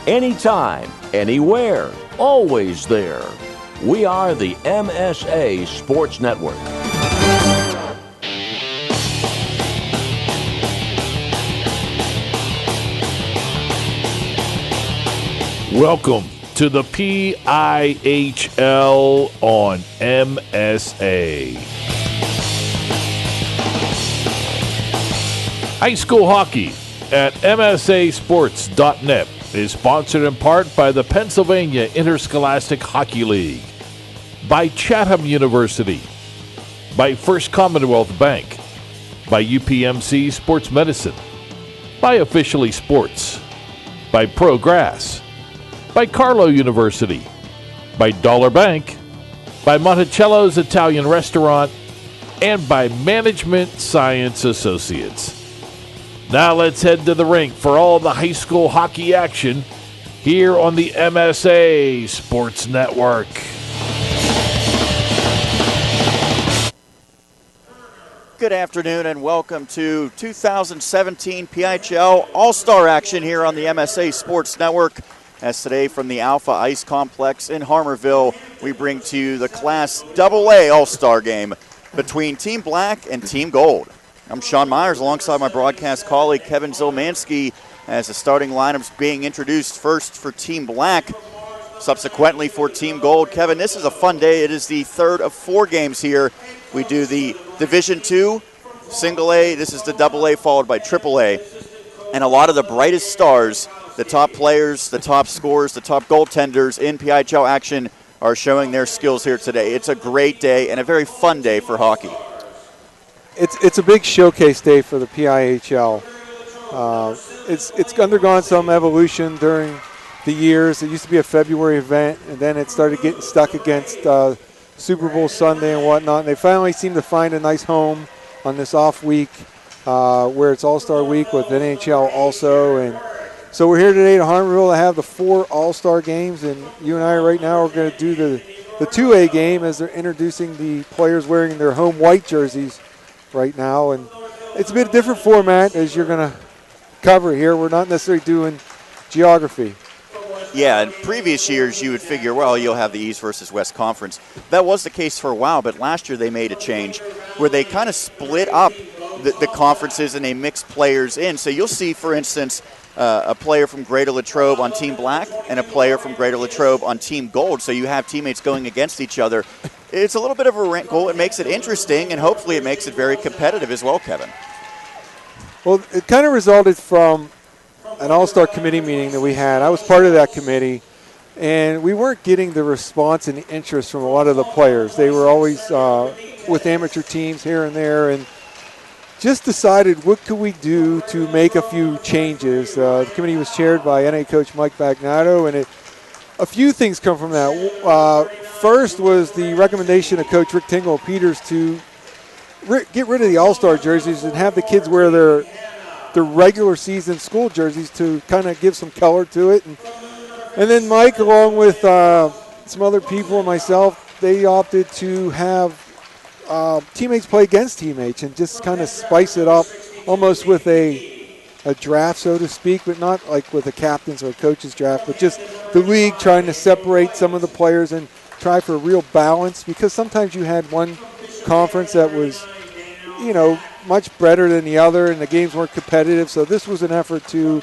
Anytime, anywhere, always there. We are the MSA Sports Network. Welcome to the PIHL on MSA. High school hockey at MSAsports.net is sponsored in part by the Pennsylvania Interscholastic Hockey League, by Chatham University, by First Commonwealth Bank, by UPMC Sports Medicine, by Officially Sports, by Progress, by Carlow University, by Dollar Bank, by Monticello's Italian Restaurant, and by Management Science Associates. Now let's head to the rink for all the high school hockey action here on the MSA Sports Network. Good afternoon and welcome to 2017 PIHL All-Star action here on the MSA Sports Network. As today from the Alpha Ice Complex in Harmarville, we bring to you the Class AA All-Star game between Team Black and Team Gold. I'm Sean Meyers alongside my broadcast colleague Kevin Zielmanski as the starting lineup's being introduced first for Team Black, subsequently for Team Gold. Kevin, this is a fun day. It is the third of 4 games here. We do the Division II, Single A, this is the AA followed by AAA, and a lot of the brightest stars, the top players, the top scorers, the top goaltenders in PIHL action are showing their skills here today. It's a great day and a very fun day for hockey. It's a big showcase day for the PIHL. It's undergone some evolution during the years. It used to be a February event, and then it started getting stuck against Super Bowl Sunday and whatnot. And they finally seem to find a nice home on this off week where it's All-Star Week with NHL also. And so we're here today to Harmarville to have the 4 All-Star games, and you and I right now are going to do the 2A game as they're introducing the players wearing their home white jerseys right now. And it's a bit different format as you're going to cover here. We're not necessarily doing geography. Yeah, in previous years you would figure, well, you'll have the East versus West Conference. That was the case for a while, but last year they made a change where they kind of split up the conferences and they mixed players in. So you'll see, for instance, a player from Greater Latrobe on Team Black and a player from Greater Latrobe on Team Gold. So you have teammates going against each other. It's a little bit of a wrinkle. It makes it interesting, and hopefully it makes it very competitive as well, Kevin. Well, it kind of resulted from an All-Star committee meeting that we had. I was part of that committee, and we weren't getting the response and the interest from a lot of the players. They were always with amateur teams here and there, and just decided what could we do to make a few changes. The committee was chaired by NA coach Mike Bagnato, and a few things come from that. First was the recommendation of Coach Rick Tingle Peters to get rid of the All-Star jerseys and have the kids wear their regular season school jerseys to kind of give some color to it. And then Mike, along with some other people and myself, they opted to have teammates play against teammates and just kind of spice it up almost with a draft, so to speak, but not like with a captain's or a coach's draft, but just the league trying to separate some of the players and try for a real balance, because sometimes you had one conference that was, much better than the other and the games weren't competitive. So this was an effort to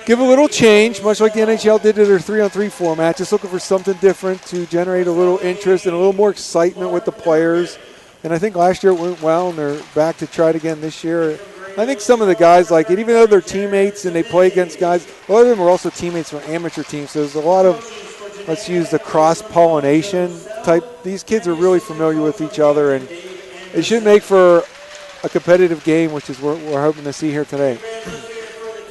give a little change, much like the NHL did to their 3-on-3 format, just looking for something different to generate a little interest and a little more excitement with the players. And I think last year it went well, and they're back to try it again this year. I think some of the guys like it, even though they're teammates and they play against guys, a lot of them are also teammates from amateur teams. So there's a lot of, let's use the cross-pollination type. These kids are really familiar with each other, and it should make for a competitive game, which is what we're hoping to see here today.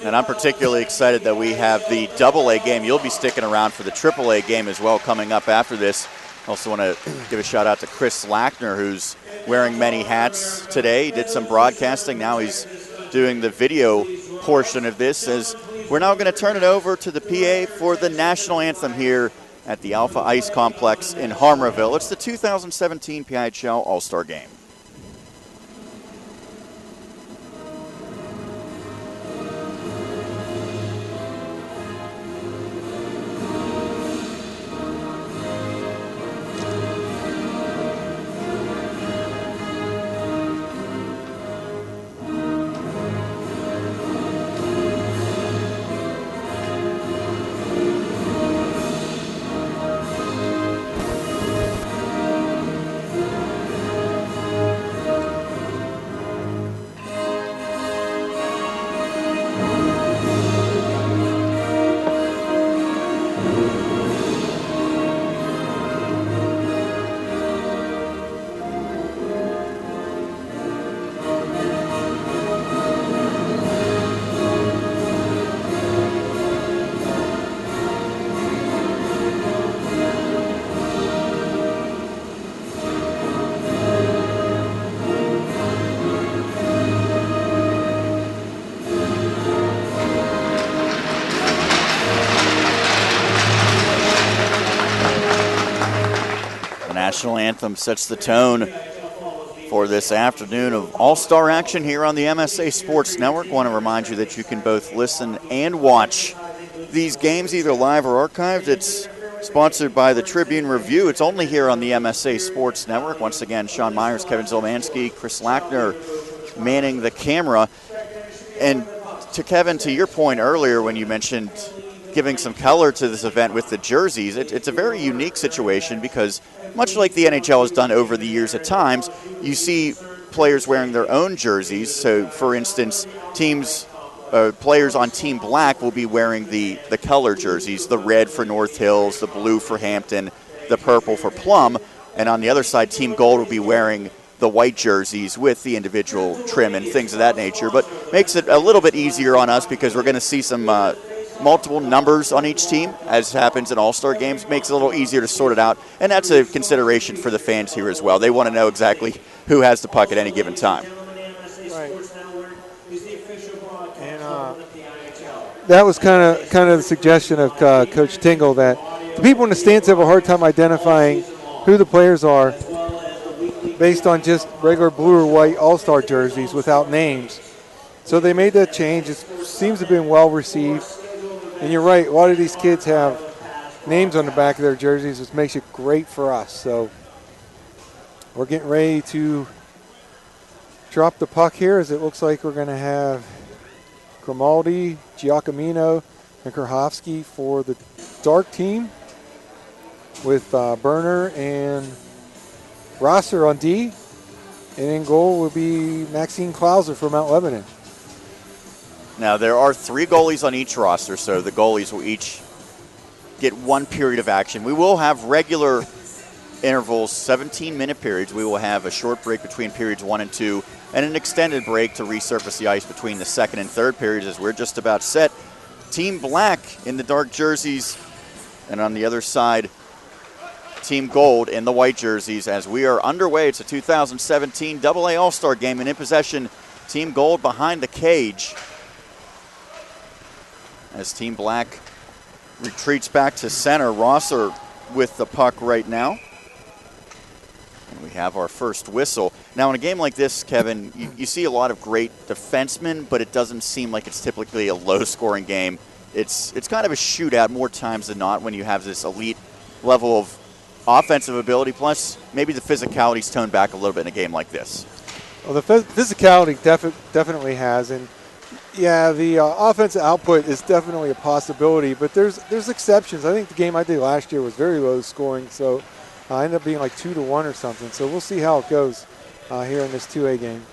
And I'm particularly excited that we have the AA game. You'll be sticking around for the AAA game as well coming up after this. Also want to give a shout out to Chris Lackner, who's wearing many hats today. He did some broadcasting. Now he's doing the video portion of this, as we're now going to turn it over to the PA for the national anthem here at the Alpha Ice Complex in Harmarville. It's the 2017 PIHL All-Star Game. national anthem sets the tone for this afternoon of all-star action here on the MSA Sports Network. Want to remind you that you can both listen and watch these games either live or archived. It's sponsored by the Tribune Review. It's only here on the MSA Sports Network. Once again, Sean Meyers, Kevin Zielmanski, Chris Lackner manning the camera. And to Kevin, to your point earlier when you mentioned giving some color to this event with the jerseys, it's a very unique situation because much like the NHL has done over the years at times, you see players wearing their own jerseys. So, for instance, players on Team Black will be wearing the color jerseys, the red for North Hills, the blue for Hampton, the purple for Plum. And on the other side, Team Gold will be wearing the white jerseys with the individual trim and things of that nature. But makes it a little bit easier on us because we're going to see some multiple numbers on each team, as happens in all-star games. Makes it a little easier to sort it out, and that's a consideration for the fans here as well. They want to know exactly who has the puck at any given time. Right. And that was kind of the suggestion of Coach Tingle, that the people in the stands have a hard time identifying who the players are based on just regular blue or white all-star jerseys without names. So they made that change. It seems to have been well received. And you're right, a lot of these kids have names on the back of their jerseys, which makes it great for us. So we're getting ready to drop the puck here, as it looks like we're going to have Grimaldi, Giacomino, and Kurhovsky for the dark team, with Berner and Rosser on D. And in goal will be Maxine Klauser for Mount Lebanon. Now, there are 3 goalies on each roster, so the goalies will each get 1 period of action. We will have regular intervals, 17-minute periods. We will have a short break between periods 1 and 2, and an extended break to resurface the ice between the second and third periods, as we're just about set. Team Black in the dark jerseys, and on the other side, Team Gold in the white jerseys, as we are underway. It's a 2017 AA All-Star game, and in possession, Team Gold behind the cage, as Team Black retreats back to center. Rosser with the puck right now. And we have our first whistle. Now, in a game like this, Kevin, you see a lot of great defensemen, but it doesn't seem like it's typically a low-scoring game. It's kind of a shootout more times than not when you have this elite level of offensive ability. Plus, maybe the physicality's toned back a little bit in a game like this. Well, the physicality definitely has, and yeah, the offensive output is definitely a possibility, but there's exceptions. I think the game I did last year was very low scoring, so I ended up being like 2-1 or something. So we'll see how it goes here in this 2A game.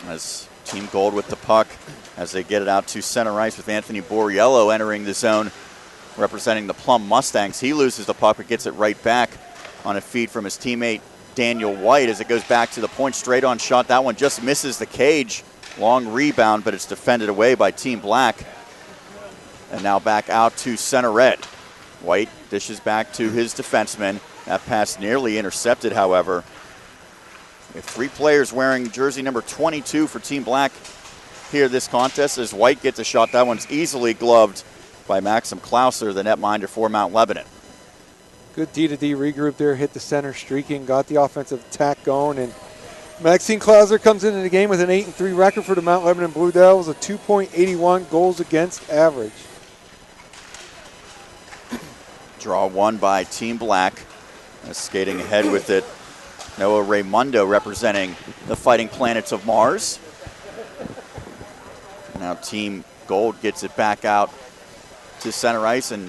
As Team Gold with the puck, as they get it out to center ice with Anthony Borriello entering the zone, representing the Plum Mustangs. He loses the puck but gets it right back on a feed from his teammate Daniel White as it goes back to the point, straight on shot. That one just misses the cage. Long rebound, but it's defended away by Team Black. And now back out to center red. White dishes back to his defenseman. That pass nearly intercepted, however. We have 3 players wearing jersey number 22 for Team Black here this contest, as White gets a shot. That one's easily gloved by Maxim Klauser, the netminder for Mount Lebanon. Good D-to-D regroup there, hit the center streaking, got the offensive attack going, and Maxine Klauser comes into the game with an 8-3 record for the Mount Lebanon Blue Devils, a 2.81 goals against average. Draw 1 by Team Black. Skating ahead with it, Noah Raimundo representing the Fighting Planets of Mars. Now Team Gold gets it back out to center ice, and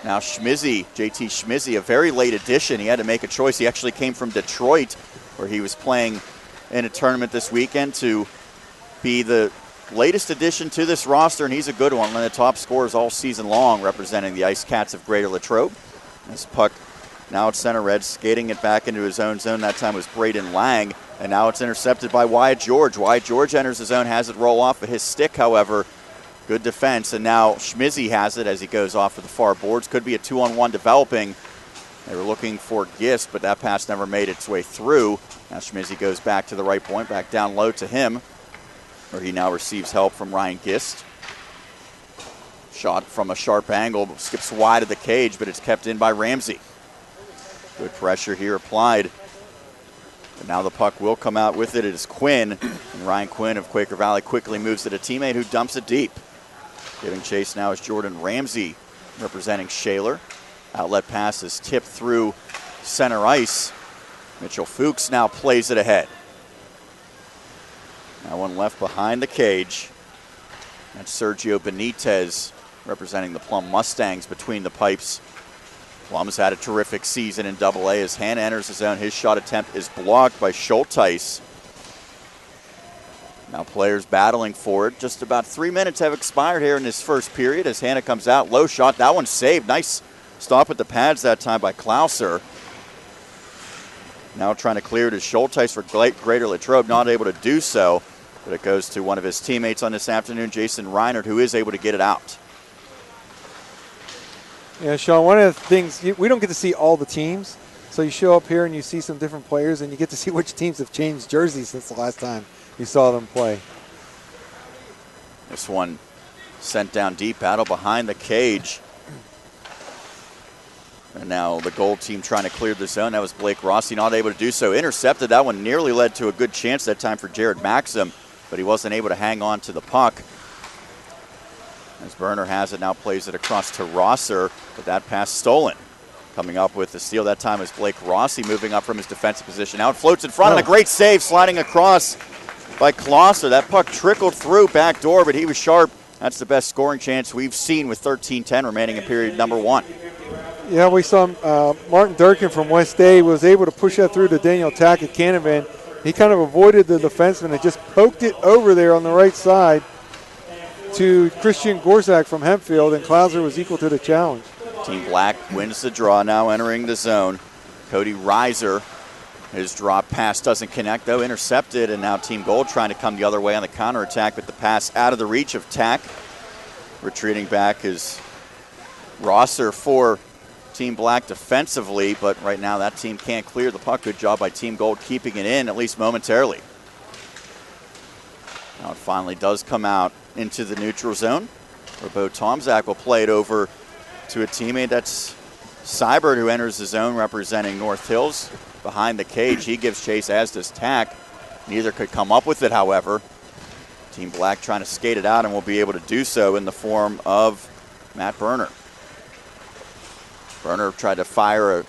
now Schmizzy, JT Schmizzy, a very late addition. He had to make a choice. He actually came from Detroit, where he was playing in a tournament this weekend, to be the latest addition to this roster, and he's a good one of the top scorers all season long, representing the Ice Cats of Greater Latrobe. This puck now at center red, skating it back into his own zone. That time was Braden Lang, and now it's intercepted by Wyatt George. Wyatt George enters his zone, has it roll off of his stick, however. Good defense, and now Schmizzy has it as he goes off of the far boards. Could be a 2-on-1 developing. They were looking for Gist, but that pass never made its way through. Now Schmizzy goes back to the right point, back down low to him, where he now receives help from Ryan Gist. Shot from a sharp angle, skips wide of the cage, but it's kept in by Ramsey. Good pressure here applied. But now the puck will come out with it. It is Quinn, and Ryan Quinn of Quaker Valley quickly moves to a teammate who dumps it deep. Giving chase now is Jordan Ramsey, representing Shaler. Outlet pass is tipped through center ice. Mitchell Fuchs now plays it ahead. Now one left behind the cage. That's Sergio Benitez, representing the Plum Mustangs between the pipes. Plum's had a terrific season in Double-A as Hanna enters the zone. His shot attempt is blocked by Schulteis. Now players battling for it. Just about 3 minutes have expired here in this first period as Hanna comes out. Low shot, that one's saved. Nice stop at the pads that time by Klauser. Now trying to clear it is Schulteis for Greater Latrobe, not able to do so. But it goes to one of his teammates on this afternoon, Jason Reinert, who is able to get it out. Yeah, Sean, one of the things, we don't get to see all the teams. So you show up here and you see some different players and you get to see which teams have changed jerseys since the last time you saw them play. This one sent down deep, battle behind the cage. And now the gold team trying to clear the zone. That was Blake Rossi, not able to do so. Intercepted, that one nearly led to a good chance that time for Jared Maxim, but he wasn't able to hang on to the puck. As Berner has it, now plays it across to Rosser, but that pass stolen. Coming up with the steal that time is Blake Rossi, moving up from his defensive position. Now it floats in front, and a great save sliding across by Klauser. That puck trickled through back door, but he was sharp. That's the best scoring chance we've seen with 13:10 remaining in period number 1. Yeah, we saw Martin Durkin from West A was able to push that through to Daniel Tack at Canavan. He kind of avoided the defenseman and just poked it over there on the right side to Christian Gorzak from Hempfield, and Klauser was equal to the challenge. Team Black wins the draw, now entering the zone. Cody Reiser, his drop pass doesn't connect, though, intercepted, and now Team Gold trying to come the other way on the counterattack, but the pass out of the reach of Tack. Retreating back is Rosser for Team Black defensively, but right now that team can't clear the puck. Good job by Team Gold keeping it in, at least momentarily. Now it finally does come out into the neutral zone, where Bo Tomczak will play it over to a teammate. That's Seibert, who enters the zone representing North Hills behind the cage. He gives chase, as does Tack. Neither could come up with it, however. Team Black trying to skate it out and will be able to do so in the form of Matt Berner. Berner tried to fire a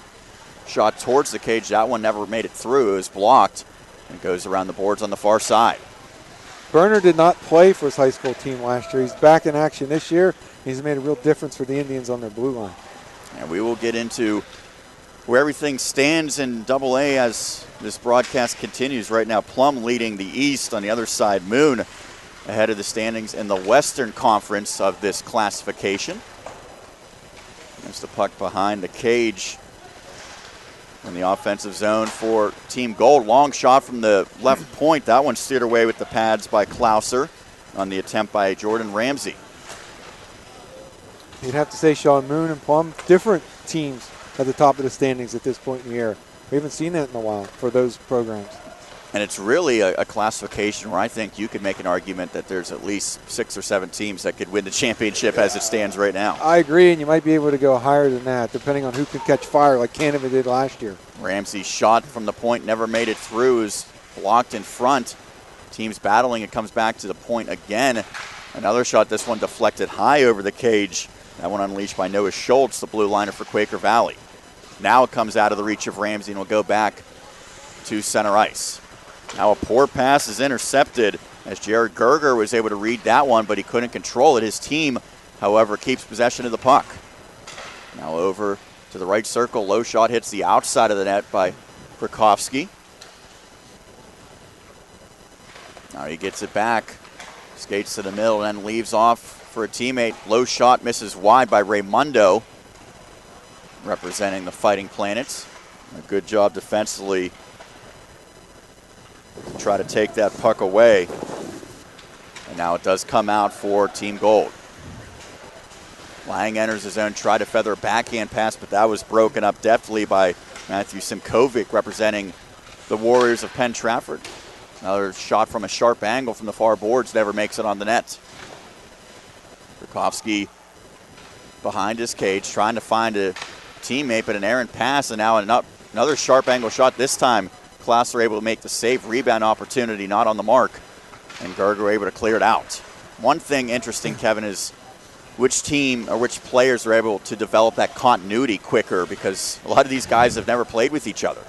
shot towards the cage. That one never made it through. It was blocked and goes around the boards on the far side. Berner did not play for his high school team last year. He's back in action this year. He's made a real difference for the Indians on their blue line. And we will get into where everything stands in Double-A as this broadcast continues. Right now, Plum leading the East. On the other side, Moon ahead of the standings in the Western Conference of this classification. There's the puck behind the cage in the offensive zone for Team Gold. Long shot from the left point. That one steered away with the pads by Klauser on the attempt by Jordan Ramsey. You'd have to say Sean, Moon and Plum, different teams at the top of the standings at this point in the year. We haven't seen that in a while for those programs. And it's really a classification where I think you could make an argument that there's at least 6 or 7 teams that could win the championship as it stands right now. I agree, and you might be able to go higher than that, depending on who can catch fire like Canada did last year. Ramsey's shot from the point never made it through, is blocked in front. Teams battling, it comes back to the point again. Another shot, this one deflected high over the cage. That one unleashed by Noah Schultz, the blue liner for Quaker Valley. Now it comes out of the reach of Ramsey and will go back to center ice. Now a poor pass is intercepted as Jared Gerger was able to read that one, but he couldn't control it. His team, however, keeps possession of the puck. Now over to the right circle. Low shot hits the outside of the net by Krakowski. Now he gets it back. Skates to the middle and then leaves off for a teammate. Low shot misses wide by Raymundo, representing the Fighting Planets. A good job defensively to try to take that puck away. And now it does come out for Team Gold. Lang enters his own, tried to feather a backhand pass, but that was broken up deftly by Matthew Simkovic, representing the Warriors of Penn Trafford. Another shot from a sharp angle from the far boards never makes it on the net. Krakowski behind his cage, trying to find a teammate, but an errant pass, and now another sharp angle shot. This time, Class are able to make the save. Rebound opportunity not on the mark, and Gerger able to clear it out. One thing interesting, Kevin, is which team or which players are able to develop that continuity quicker, because a lot of these guys have never played with each other.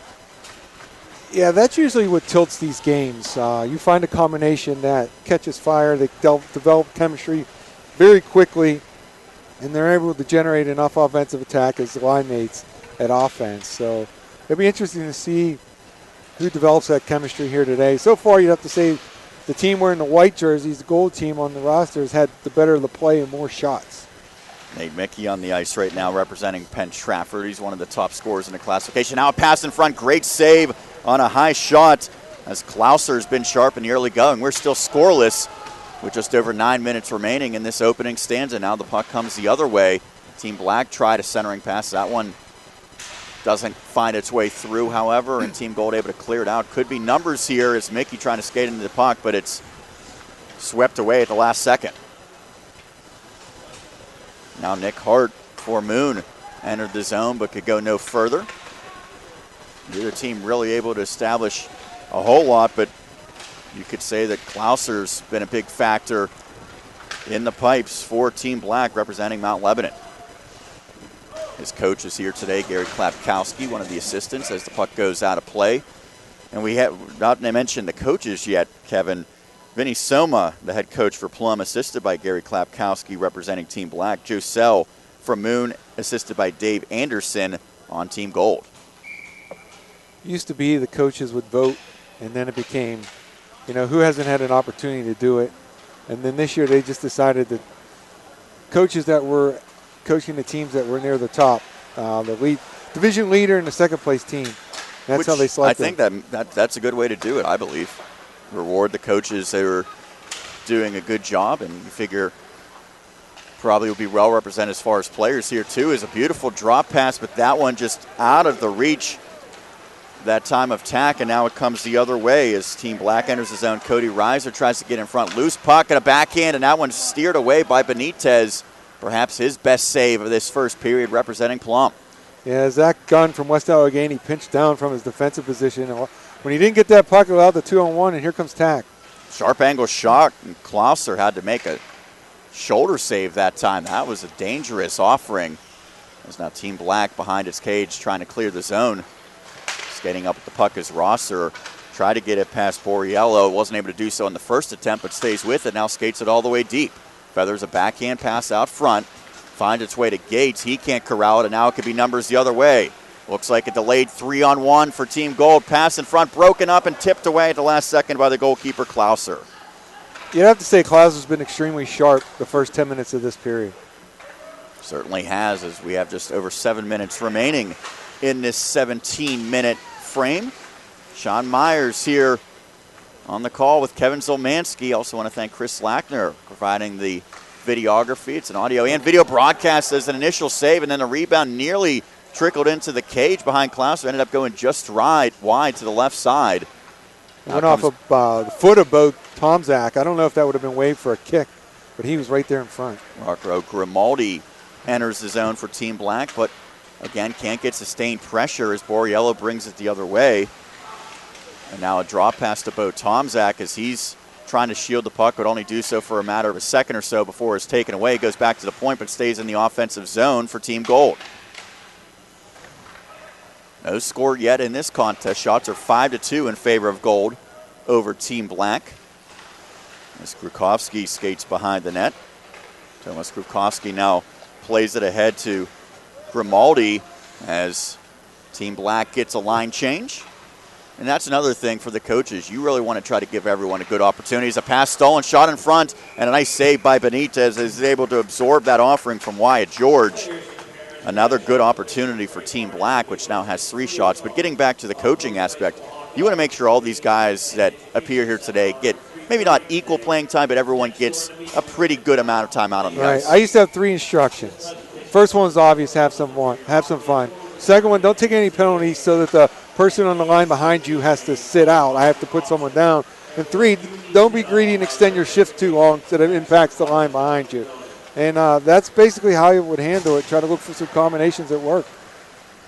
Yeah, that's usually what tilts these games. You find a combination that catches fire, they develop chemistry very quickly, and they're able to generate enough offensive attack as the line mates at offense. So it'll be interesting to see who develops that chemistry here today. So far, you'd have to say the team wearing the white jerseys, the gold team on the roster, has had the better of the play and more shots. Nate Mickey on the ice right now representing Penn Trafford. He's one of the top scorers in the classification. Now a pass in front, great save on a high shot as Klauser's been sharp in the early going. We're still scoreless with just over 9 minutes remaining in this opening stanza. Now the puck comes the other way. Team Black tried a centering pass. That one doesn't find its way through, however, and Team Gold able to clear it out. Could be numbers here as Mickey trying to skate into the puck, but it's swept away at the last second. Now Nick Hart for Moon entered the zone but could go no further. Neither team really able to establish a whole lot, but you could say that Klauser's been a big factor in the pipes for Team Black representing Mount Lebanon. His coach is here today, Gary Klapkowski, one of the assistants, as the puck goes out of play. And we have not mentioned the coaches yet, Kevin. Vinny Soma, the head coach for Plum, assisted by Gary Klapkowski representing Team Black. Joe Sell from Moon, assisted by Dave Anderson on Team Gold. Used to be the coaches would vote, and then it became, who hasn't had an opportunity to do it. And then this year they just decided that coaches that were coaching the teams that were near the top, the division leader and the second place team. That's how they select I think that's a good way to do it, I believe. Reward the coaches that are doing a good job, and you figure probably will be well represented as far as players here too. Is a beautiful drop pass, but that one just out of the reach that time of tack, and now it comes the other way as Team Black enters the zone. Cody Reiser tries to get in front, loose puck and a backhand, and that one's steered away by Benitez. Perhaps his best save of this first period representing Plum. Yeah, Zach Gunn from West Allegheny pinched down from his defensive position. When he didn't get that puck, allowed the 2-on-1, and here comes Tack. Sharp angle shot, and Klauser had to make a shoulder save that time. That was a dangerous offering. There's now Team Black behind its cage trying to clear the zone. Skating up with the puck is Rosser. Tried to get it past Borriello. Wasn't able to do so in the first attempt, but stays with it. Now skates it all the way deep. Feathers a backhand pass out front. Finds its way to Gates. He can't corral it, and now it could be numbers the other way. Looks like a delayed 3-on-1 for Team Gold. Pass in front, broken up and tipped away at the last second by the goalkeeper, Klauser. You'd have to say Klauser's been extremely sharp the first 10 minutes of this period. Certainly has, as we have just over 7 minutes remaining in this 17-minute frame. Sean Meyers here on the call with Kevin Zielmanski. Also want to thank Chris Lackner providing the videography. It's an audio and video broadcast as an initial save, and then a rebound nearly trickled into the cage behind Klauser. Ended up going just wide to the left side. It went off of the foot of Bo Tomzak. I don't know if that would have been waved for a kick, but he was right there in front. Marco Grimaldi enters the zone for Team Black, but again can't get sustained pressure as Borriello brings it the other way. And now a drop pass to Bo Tomzak as he's trying to shield the puck, would only do so for a matter of a second or so before it's taken away. Goes back to the point, but stays in the offensive zone for Team Gold. No score yet in this contest. Shots are 5-2 in favor of Gold over Team Black. As Krukowski skates behind the net. Thomas Krukowski now plays it ahead to Grimaldi as Team Black gets a line change. And that's another thing for the coaches. You really want to try to give everyone a good opportunity. A pass stolen, shot in front, and a nice save by Benitez as he's able to absorb that offering from Wyatt George. Another good opportunity for Team Black, which now has 3 shots. But getting back to the coaching aspect, you want to make sure all these guys that appear here today get maybe not equal playing time, but everyone gets a pretty good amount of time out on the ice. I used to have 3 instructions. First one's obvious, have some fun. Second one, don't take any penalties so that the person on the line behind you has to sit out. I have to put someone down. And 3, don't be greedy and extend your shift too long so that it impacts the line behind you. And that's basically how he would handle it, try to look for some combinations that work.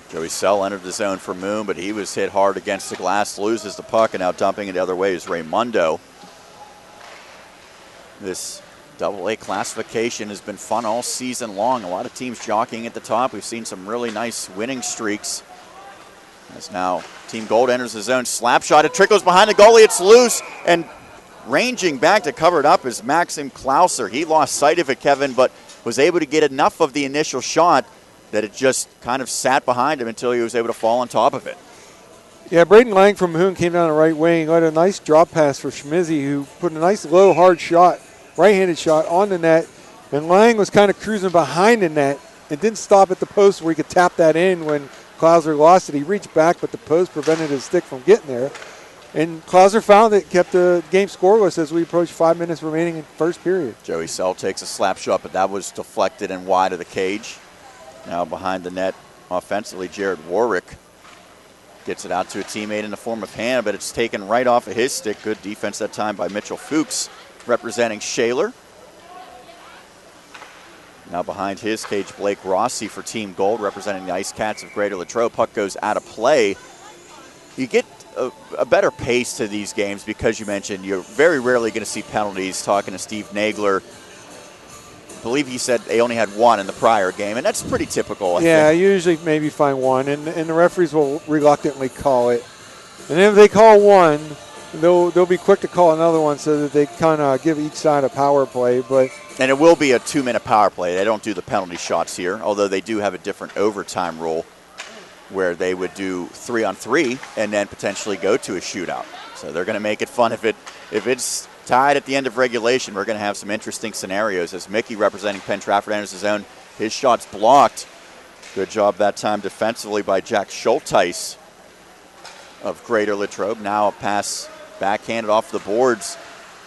Joey Sell entered the zone for Moon, but he was hit hard against the glass, loses the puck, and now dumping it the other way is Raymundo. This AA classification has been fun all season long. A lot of teams jockeying at the top. We've seen some really nice winning streaks. As now Team Gold enters the zone, slap shot, it trickles behind the goalie, it's loose, and ranging back to cover it up is Maxim Klauser. He lost sight of it, Kevin, but was able to get enough of the initial shot that it just kind of sat behind him until he was able to fall on top of it. Yeah, Braden Lang from Mahoon came down the right wing, got a nice drop pass for Schmizzy, who put a nice low, hard shot, right-handed shot on the net, and Lang was kind of cruising behind the net and didn't stop at the post where he could tap that in when Klauser lost it. He reached back, but the post prevented his stick from getting there. And Klauser found it, kept the game scoreless as we approached 5 minutes remaining in first period. Joey Sell takes a slap shot, but that was deflected and wide of the cage. Now behind the net offensively, Jared Warwick gets it out to a teammate in the form of Hannah, but it's taken right off of his stick. Good defense that time by Mitchell Fuchs, representing Shaler. Now behind his cage, Blake Rossi for Team Gold, representing the Ice Cats of Greater Latrobe. Puck goes out of play. You get a better pace to these games because you mentioned you're very rarely going to see penalties. Talking to Steve Nagler, I believe he said they only had one in the prior game, and that's pretty typical. I think. Usually maybe find one, and the referees will reluctantly call it. And if they call one, they'll be quick to call another one so that they kind of give each side a power play. And it will be a 2-minute power play. They don't do the penalty shots here, although they do have a different overtime rule where they would do 3-on-3 and then potentially go to a shootout. So they're going to make it fun. If it's tied at the end of regulation, we're going to have some interesting scenarios. As Mickey, representing Penn Trafford, enters the zone, his shot's blocked. Good job that time defensively by Jack Schulteis of Greater Latrobe. Now a pass backhanded off the boards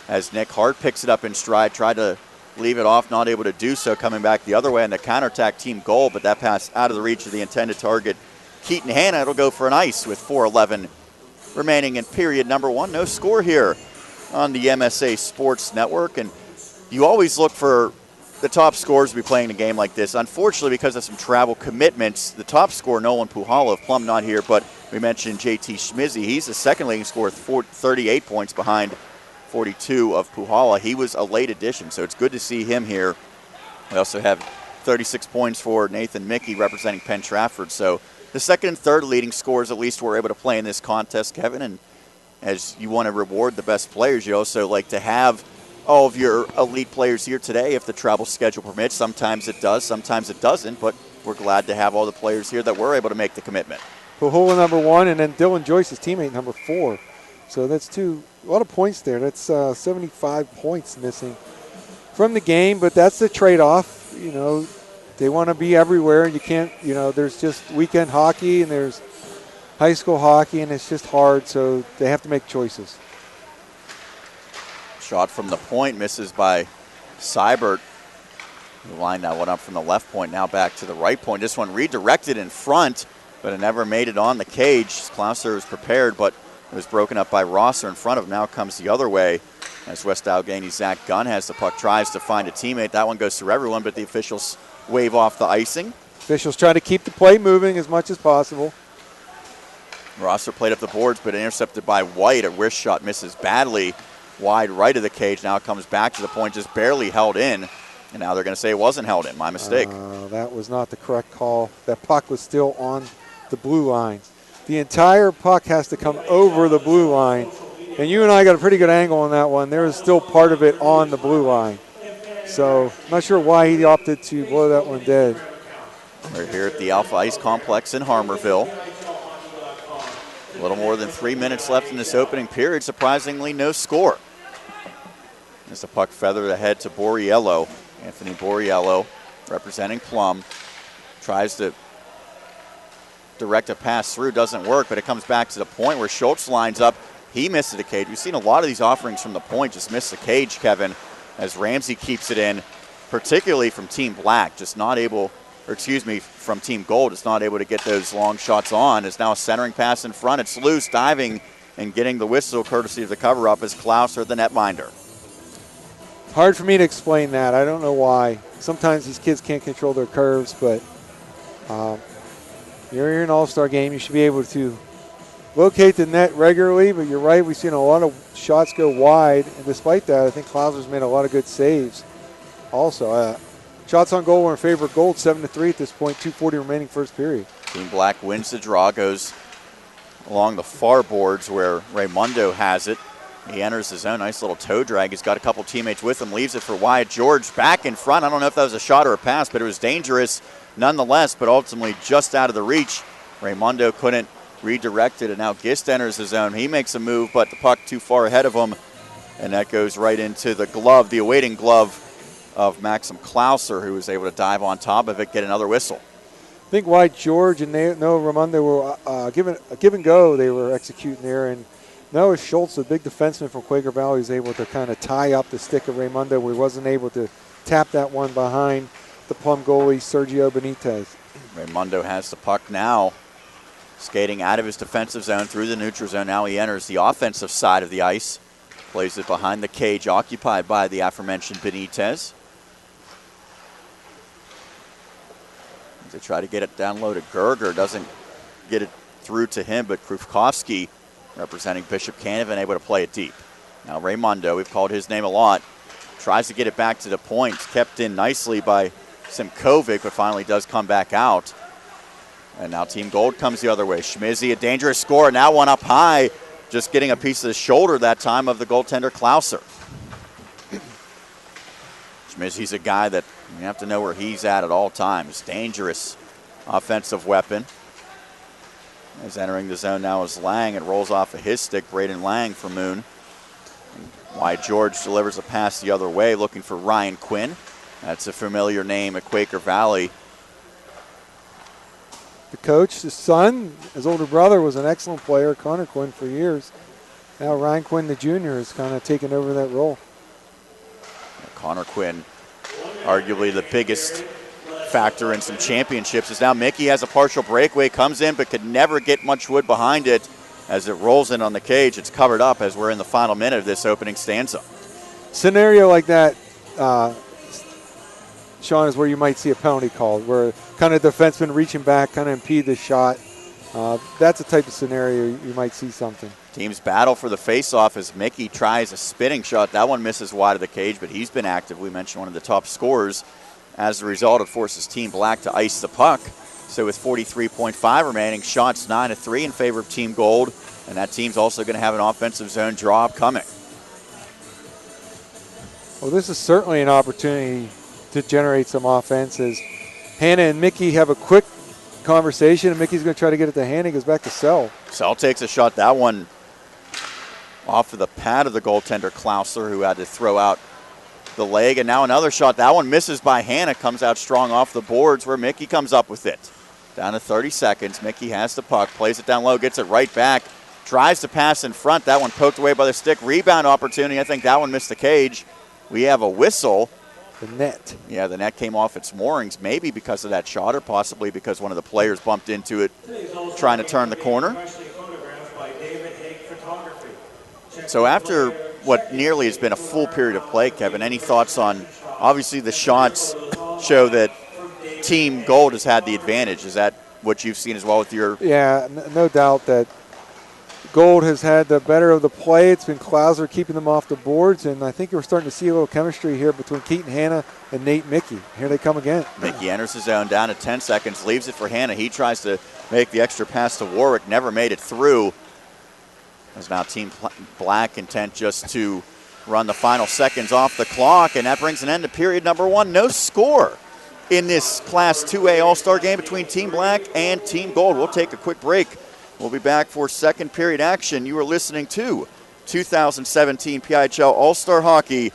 as Nick Hart picks it up in stride, tried to leave it off, not able to do so, coming back the other way on the counterattack, Team Gold, but that pass out of the reach of the intended target, Keaton Hanna. It'll go for an ice with 4:11 remaining in period number one. No score here on the MSA Sports Network, and you always look for the top scorers to be playing a game like this. Unfortunately, because of some travel commitments, the top scorer, Nolan Puhala of Plum, not here, but we mentioned JT Schmizzy. He's the second leading scorer with 38 points behind 42 of Puhala. He was a late addition, so it's good to see him here. We also have 36 points for Nathan Mickey, representing Penn Trafford. So the second and third leading scorers at least were able to play in this contest, Kevin. And as you want to reward the best players, you also like to have all of your elite players here today if the travel schedule permits. Sometimes it does, sometimes it doesn't, but we're glad to have all the players here that were able to make the commitment. Pujola number 1, and then Dylan Joyce, his teammate, number 4. So that's a lot of points there. That's 75 points missing from the game, but that's the trade-off. You know, they want to be everywhere. You can't, there's just weekend hockey and there's high school hockey, and it's just hard, so they have to make choices. Shot from the point misses by Seibert. He lined that one up from the left point, now back to the right point. This one redirected in front, but it never made it on the cage. Klauser was prepared, but it was broken up by Rosser in front of him. Now comes the other way as West Allegheny's Zach Gunn has the puck, tries to find a teammate. That one goes through everyone, but the officials wave off the icing. Officials try to keep the play moving as much as possible. Rosser played up the boards, but intercepted by White. A wrist shot misses badly wide right of the cage. Now it comes back to the point, just barely held in. And now they're going to say it wasn't held in. My mistake. That was not the correct call. That puck was still on the blue line. The entire puck has to come over the blue line. And you and I got a pretty good angle on that one. There is still part of it on the blue line. So I'm not sure why he opted to blow that one dead. We're here at the Alpha Ice Complex in Harmarville. A little more than 3 minutes left in this opening period. Surprisingly, no score. As the puck feathered ahead to Borriello. Anthony Borriello, representing Plum, tries to direct a pass through. Doesn't work, but it comes back to the point where Schultz lines up. He misses the cage. We've seen a lot of these offerings from the point just miss the cage, Kevin, as Ramsey keeps it in, particularly from Team Black, from Team Gold, just not able to get those long shots on. It's now a centering pass in front. It's loose, diving, and getting the whistle courtesy of the cover-up is Klauser, the netminder. Hard for me to explain that. I don't know why. Sometimes these kids can't control their curves, but you're in an all-star game. You should be able to locate the net regularly, but you're right. We've seen a lot of shots go wide, and despite that, I think Klauser's made a lot of good saves also. Shots on goal were in favor of Gold, 7-3 at this point, 2:40 remaining first period. Team Black wins the draw, goes along the far boards where Raymundo has it. He enters his own nice little toe drag. He's got a couple teammates with him, leaves it for Wyatt George back in front. I don't know if that was a shot or a pass, but it was dangerous nonetheless, but ultimately just out of the reach. Raymundo couldn't redirect it, and now Gist enters his own. He makes a move, but the puck too far ahead of him, and that goes right into the glove, the awaiting glove of Maxim Klauser, who was able to dive on top of it, get another whistle. I think Wyatt George and Raymundo were given a give and go. They were executing there, and Noah Schultz, the big defenseman from Quaker Valley, was able to kind of tie up the stick of Raymundo, where he wasn't able to tap that one behind the Plum goalie, Sergio Benitez. Raymundo has the puck now, skating out of his defensive zone through the neutral zone. Now he enters the offensive side of the ice, plays it behind the cage, occupied by the aforementioned Benitez. They try to get it down low to Gerger, doesn't get it through to him, but Krufkovsky, representing Bishop Canevin, able to play it deep. Now Raymundo, we've called his name a lot, tries to get it back to the point, kept in nicely by Simkovic, but finally does come back out. And now Team Gold comes the other way. Schmizzy, a dangerous score, now one up high, just getting a piece of the shoulder that time of the goaltender Klauser. Schmizzy's a guy that you have to know where he's at all times. Dangerous offensive weapon. As entering the zone now is Lang. It rolls off of his stick. Braden Lang for Moon. Wyatt George delivers a pass the other way, looking for Ryan Quinn. That's a familiar name at Quaker Valley. The coach, his son, his older brother, was an excellent player, Connor Quinn, for years. Now Ryan Quinn, the junior, has kind of taken over that role. Connor Quinn, arguably the biggest factor in some championships, is now Mickey has a partial breakaway, comes in but could never get much wood behind it. As it rolls in on the cage, it's covered up as we're in the final minute of this opening stanza. Scenario like that, Sean, is where you might see a penalty called, where kind of defenseman reaching back, kind of impede the shot. That's a type of scenario you might see something. Teams battle for the faceoff as Mickey tries a spinning shot. That one misses wide of the cage, but he's been active. We mentioned one of the top scorers. As a result, it forces Team Black to ice the puck. So with 43.5 remaining, shots 9-3 in favor of Team Gold, and that team's also going to have an offensive zone draw upcoming. Well, this is certainly an opportunity to generate some offense as Hannah and Mickey have a quick conversation, and Mickey's going to try to get it to Hannah. He goes back to Sell. Sell takes a shot. That one off of the pad of the goaltender Klauser, who had to throw out the leg. And now another shot. That one misses by Hannah, comes out strong off the boards where Mickey comes up with it. Down to 30 seconds. Mickey has the puck, plays it down low, gets it right back, tries to pass in front. That one poked away by the stick. Rebound opportunity. I think that one missed the cage. We have a whistle. The net. Yeah, the net came off its moorings, maybe because of that shot or possibly because one of the players bumped into it trying to turn the corner. So after what nearly has been a full period of play, Kevin, any thoughts on, obviously the shots show that Team Gold has had the advantage. Is that what you've seen as well with your? Yeah, no doubt that Gold has had the better of the play. It's been Klauser keeping them off the boards, and I think we're starting to see a little chemistry here between Keaton Hannah and Nate Mickey. Here they come again. Mickey enters the zone down to 10 seconds, leaves it for Hannah. He tries to make the extra pass to Warwick, never made it through. As now Team Black intent just to run the final seconds off the clock, and that brings an end to period number one. No score in this Class 2A All-Star game between Team Black and Team Gold. We'll take a quick break. We'll be back for second period action. You are listening to 2017 PIHL All-Star Hockey.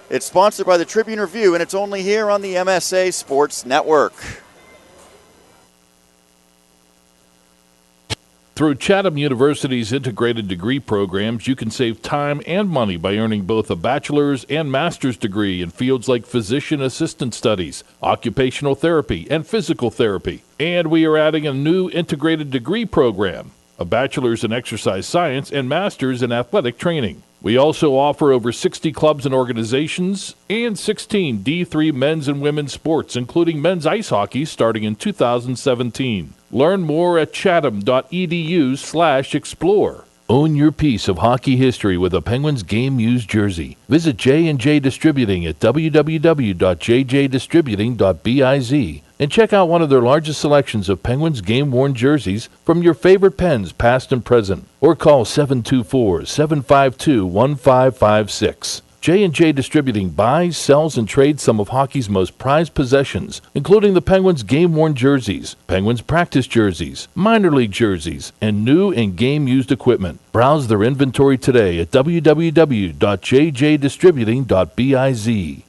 It's sponsored by the Tribune Review, and it's only here on the MSA Sports Network. Through Chatham University's integrated degree programs, you can save time and money by earning both a bachelor's and master's degree in fields like physician assistant studies, occupational therapy, and physical therapy. And we are adding a new integrated degree program, a bachelor's in exercise science and master's in athletic training. We also offer over 60 clubs and organizations and 16 D3 men's and women's sports, including men's ice hockey starting in 2017. Learn more at chatham.edu/explore. Own your piece of hockey history with a Penguins game used jersey. Visit J&J Distributing at www.jjdistributing.biz and check out one of their largest selections of Penguins game-worn jerseys from your favorite Pens, past and present. Or call 724-752-1556. J&J Distributing buys, sells, and trades some of hockey's most prized possessions, including the Penguins game-worn jerseys, Penguins practice jerseys, minor league jerseys, and new and game-used equipment. Browse their inventory today at www.jjdistributing.biz.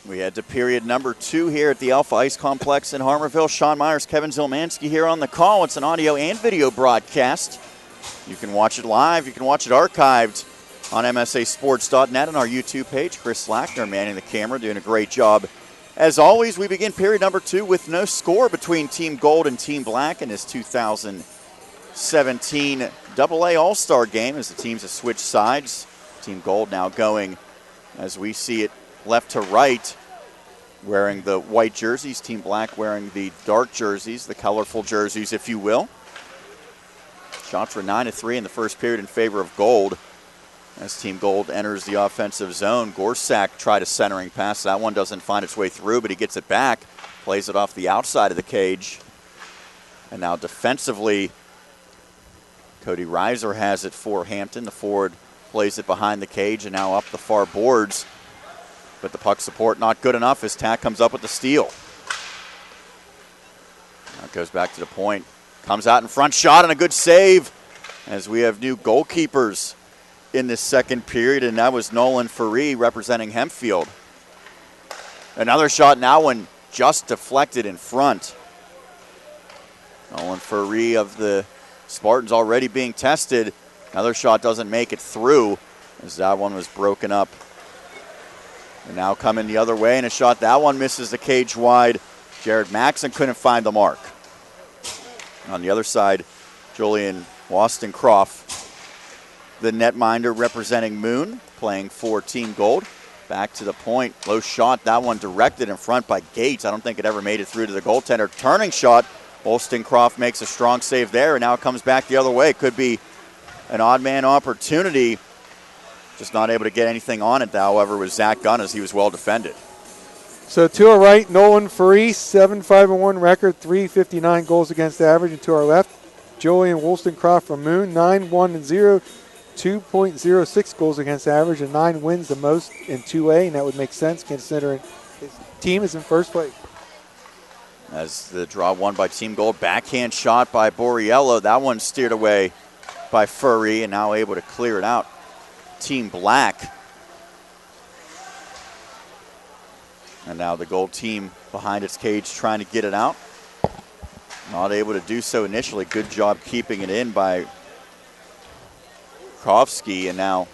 We head to period number 2 here at the Alpha Ice Complex in Harmarville. Sean Meyers, Kevin Zielmanski here on the call. It's an audio and video broadcast. You can watch it live. You can watch it archived on MSASports.net and our YouTube page. Chris Lackner manning the camera, doing a great job. As always, we begin period number 2 with no score between Team Gold and Team Black in this 2017 AA All-Star game as the teams have switched sides. Team Gold now going, as we see it, left to right, wearing the white jerseys. Team Black wearing the dark jerseys, the colorful jerseys, if you will. Shots were 9-3 in the first period in favor of Gold. As Team Gold enters the offensive zone, Gorsak tried a centering pass. That one doesn't find its way through, but he gets it back, plays it off the outside of the cage. And now defensively, Cody Reiser has it for Hampton. The forward plays it behind the cage and now up the far boards. But the puck support not good enough as Tack comes up with the steal. Now it goes back to the point. Comes out in front, shot and a good save as we have new goalkeepers in this second period, and that was Nolan Faree representing Hempfield. Another shot now one just deflected in front. Nolan Faree of the Spartans already being tested. Another shot doesn't make it through as that one was broken up. And now coming the other way, and a shot, that one misses the cage wide. Jared Maxson couldn't find the mark. On the other side, Julian Wostencroft, the netminder representing Moon, playing for Team Gold. Back to the point, low shot, that one directed in front by Gates. I don't think it ever made it through to the goaltender. Turning shot, Wostencroft makes a strong save there, and now it comes back the other way. Could be an odd man opportunity. Just not able to get anything on it, however, with Zach Gunn as he was well defended. So to our right, Nolan Faree, 7-5-1 record, .359 goals against average. And to our left, Julian Wostencroft from Moon, 9-1-0, 2.06 goals against average, and 9 wins, the most in 2A, and that would make sense considering his team is in first place. As the draw won by Team Gold, backhand shot by Borriello. That one steered away by Furry and now able to clear it out. Team Black. And now the Gold team behind its cage trying to get it out. Not able to do so initially. Good job keeping it in by Krovsky, and now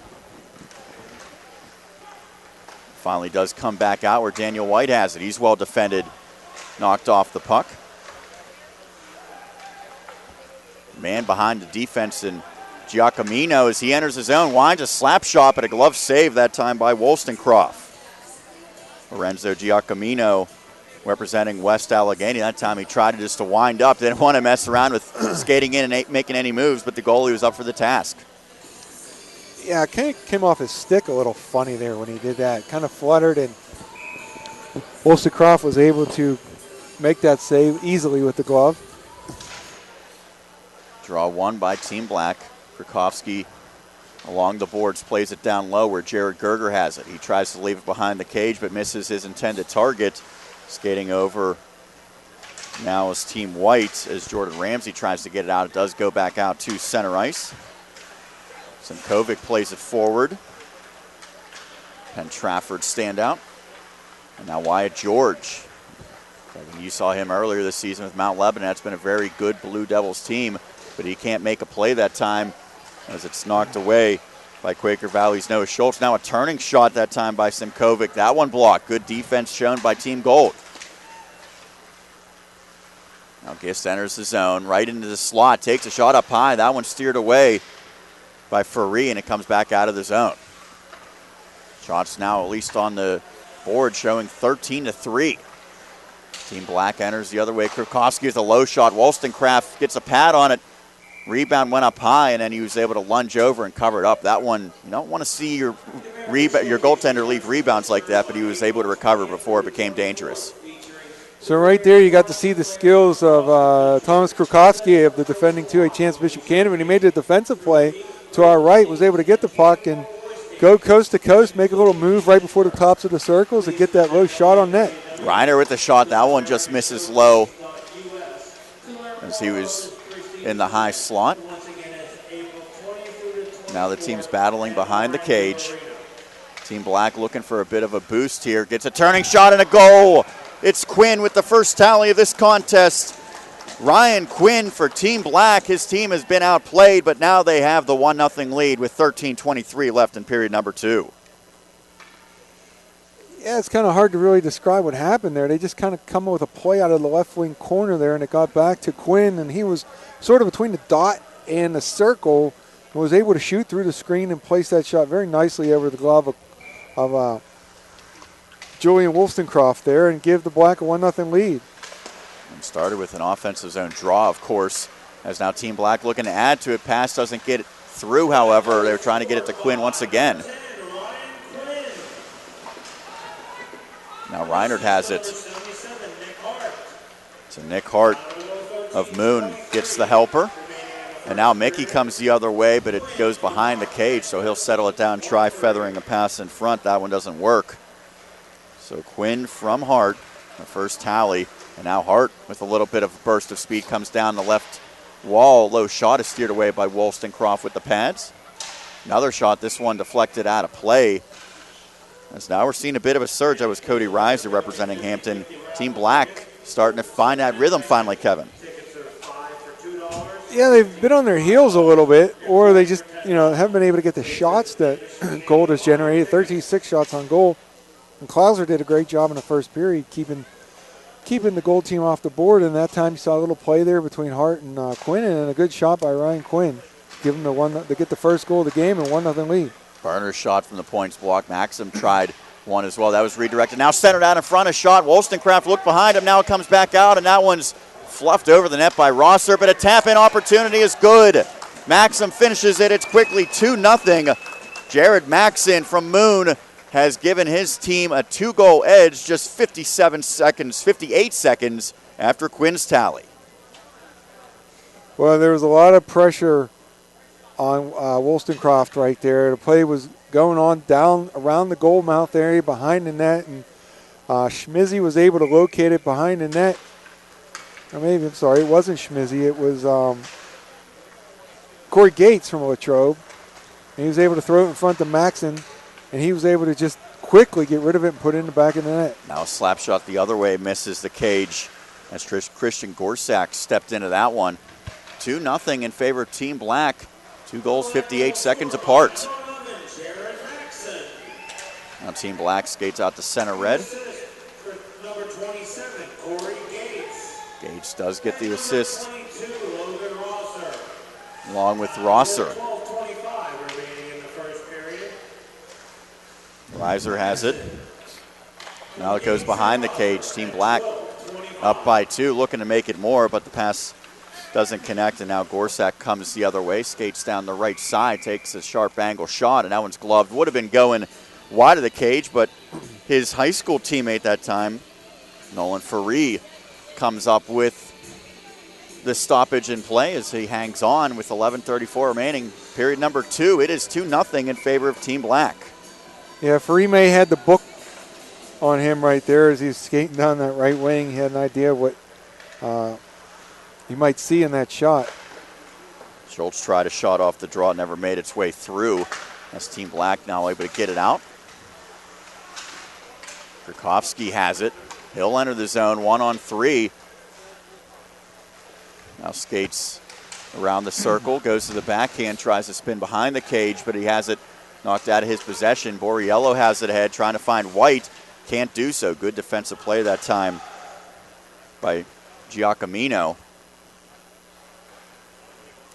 finally does come back out where Daniel White has it. He's well defended, knocked off the puck. Man behind the defense, and Giacomino, as he enters his own, winds a slap shot, but a glove save that time by Wostencroft. Lorenzo Giacomino representing West Allegheny. That time he tried just to wind up. Didn't want to mess around with skating in and making any moves, but the goalie was up for the task. Yeah, it kind of came off his stick a little funny there when he did that. Kind of fluttered, and Wostencroft was able to make that save easily with the glove. Draw one by Team Black. Krakowski along the boards plays it down low where Jared Gerger has it. He tries to leave it behind the cage but misses his intended target. Skating over now is Team White as Jordan Ramsey tries to get it out. It does go back out to center ice. Simkovic plays it forward. Penn Trafford standout. And now Wyatt George. You saw him earlier this season with Mount Lebanon. That's been a very good Blue Devils team, but he can't make a play that time as it's knocked away by Quaker Valley's Noah Schultz. Now a turning shot that time by Simkovic. That one blocked. Good defense shown by Team Gold. Now Gist enters the zone, right into the slot, takes a shot up high. That one steered away by Furry, and it comes back out of the zone. Shots now at least on the board showing 13-3. Team Black enters the other way. Krakowski with a low shot. Wollstonecraft gets a pad on it. Rebound went up high, and then he was able to lunge over and cover it up. That one, you don't want to see your goaltender leave rebounds like that, but he was able to recover before it became dangerous. So right there, you got to see the skills of Thomas Krakowski of the defending 2A champs Bishop Cannon. When he made the defensive play to our right, was able to get the puck and go coast to coast, make a little move right before the tops of the circles and get that low shot on net. Reiner with the shot. That one just misses low as he was in the high slot. Now the team's battling behind the cage. Team Black looking for a bit of a boost here. Gets a turning shot and a goal. It's Quinn with the first tally of this contest. Ryan Quinn for Team Black. His team has been outplayed, but now they have the 1-0 lead with 13:23 left in period number 2. Yeah, it's kind of hard to really describe what happened there. They just kind of come up with a play out of the left wing corner there, and it got back to Quinn, and he was sort of between the dot and the circle and was able to shoot through the screen and place that shot very nicely over the glove of Julian Wollstonecraft there and give the Black a 1-0 lead. And started with an offensive zone draw, of course, as now Team Black looking to add to it. Pass doesn't get it through, however. They're trying to get it to Quinn once again. Now Reinert has it. So Nick Hart of Moon gets the helper. And now Mickey comes the other way, but it goes behind the cage, so he'll settle it down, try feathering a pass in front. That one doesn't work. So Quinn from Hart, the first tally. And now Hart, with a little bit of a burst of speed, comes down the left wall. Low shot is steered away by Wollstonecraft with the pads. Another shot, this one deflected out of play. As now we're seeing a bit of a surge. That was Cody Reiser representing Hampton. Team Black starting to find that rhythm finally, Kevin. Yeah, they've been on their heels a little bit, or they just, haven't been able to get the shots that Gold has generated. 13-6 shots on goal. And Klauser did a great job in the first period keeping the Gold team off the board, and that time you saw a little play there between Hart and Quinn, and a good shot by Ryan Quinn. Give them to get the first goal of the game and 1-0 lead. Barner's shot from the points block. Maxim tried one as well. That was redirected. Now centered out in front, a shot. Wollstonecraft looked behind him. Now it comes back out, and that one's fluffed over the net by Rosser, but a tap-in opportunity is good. Maxim finishes it. It's quickly 2-0. Jared Maxson from Moon has given his team a 2-goal edge just 58 seconds after Quinn's tally. Well, there was a lot of pressure on Wollstonecraft right there. The play was going on down around the goal mouth area behind the net, and Schmizzy was able to locate it behind the net. Or maybe, I'm sorry, it wasn't Schmizzy. It was Corey Gates from Latrobe. And he was able to throw it in front of Maxon, and he was able to just quickly get rid of it and put it in the back of the net. Now a slap shot the other way misses the cage as Christian Gorsak stepped into that one. 2-0 in favor of Team Black. 2 goals, 58 seconds apart. Now Team Black skates out to center red. Gage does get the assist along with Rosser. Reiser has it. Now it goes behind the cage. Team Black up by 2, looking to make it more, but the pass doesn't connect, and now Gorsak comes the other way, skates down the right side, takes a sharp angle shot, and that one's gloved. Would have been going wide of the cage, but his high school teammate that time, Nolan Faree, comes up with the stoppage in play as he hangs on with 11:34 remaining. Period number 2, it is 2-0 in favor of Team Black. Yeah, Faree May had the book on him right there as he's skating down that right wing. He had an idea of what you might see in that shot. Schultz tried a shot off the draw, never made its way through. That's Team Black now able to get it out. Krakowski has it. He'll enter the zone 1-on-3. Now skates around the circle, goes to the backhand, tries to spin behind the cage, but he has it knocked out of his possession. Borriello has it ahead, trying to find White. Can't do so. Good defensive play that time by Giacomino.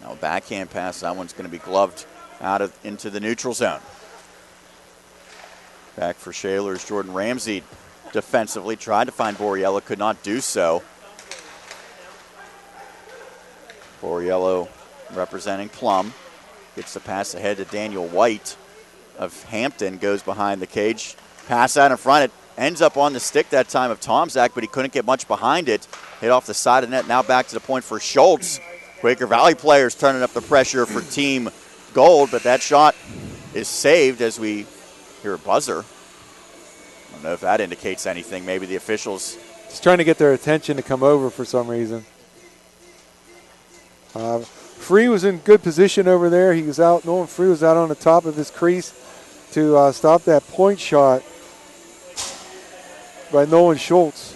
Now a backhand pass. That one's going to be gloved into the neutral zone. Back for Shaler's Jordan Ramsey defensively. Tried to find Borriello, could not do so. Borriello representing Plum. Gets the pass ahead to Daniel White of Hampton. Goes behind the cage. Pass out in front. It ends up on the stick that time of Tomczak, but he couldn't get much behind it. Hit off the side of the net. Now back to the point for Schultz. Quaker Valley players turning up the pressure for Team Gold, but that shot is saved as we hear a buzzer. I don't know if that indicates anything. Maybe the officials just trying to get their attention to come over for some reason. Free was in good position over there. He was out. Nolan Free was out on the top of his crease to stop that point shot by Nolan Schultz.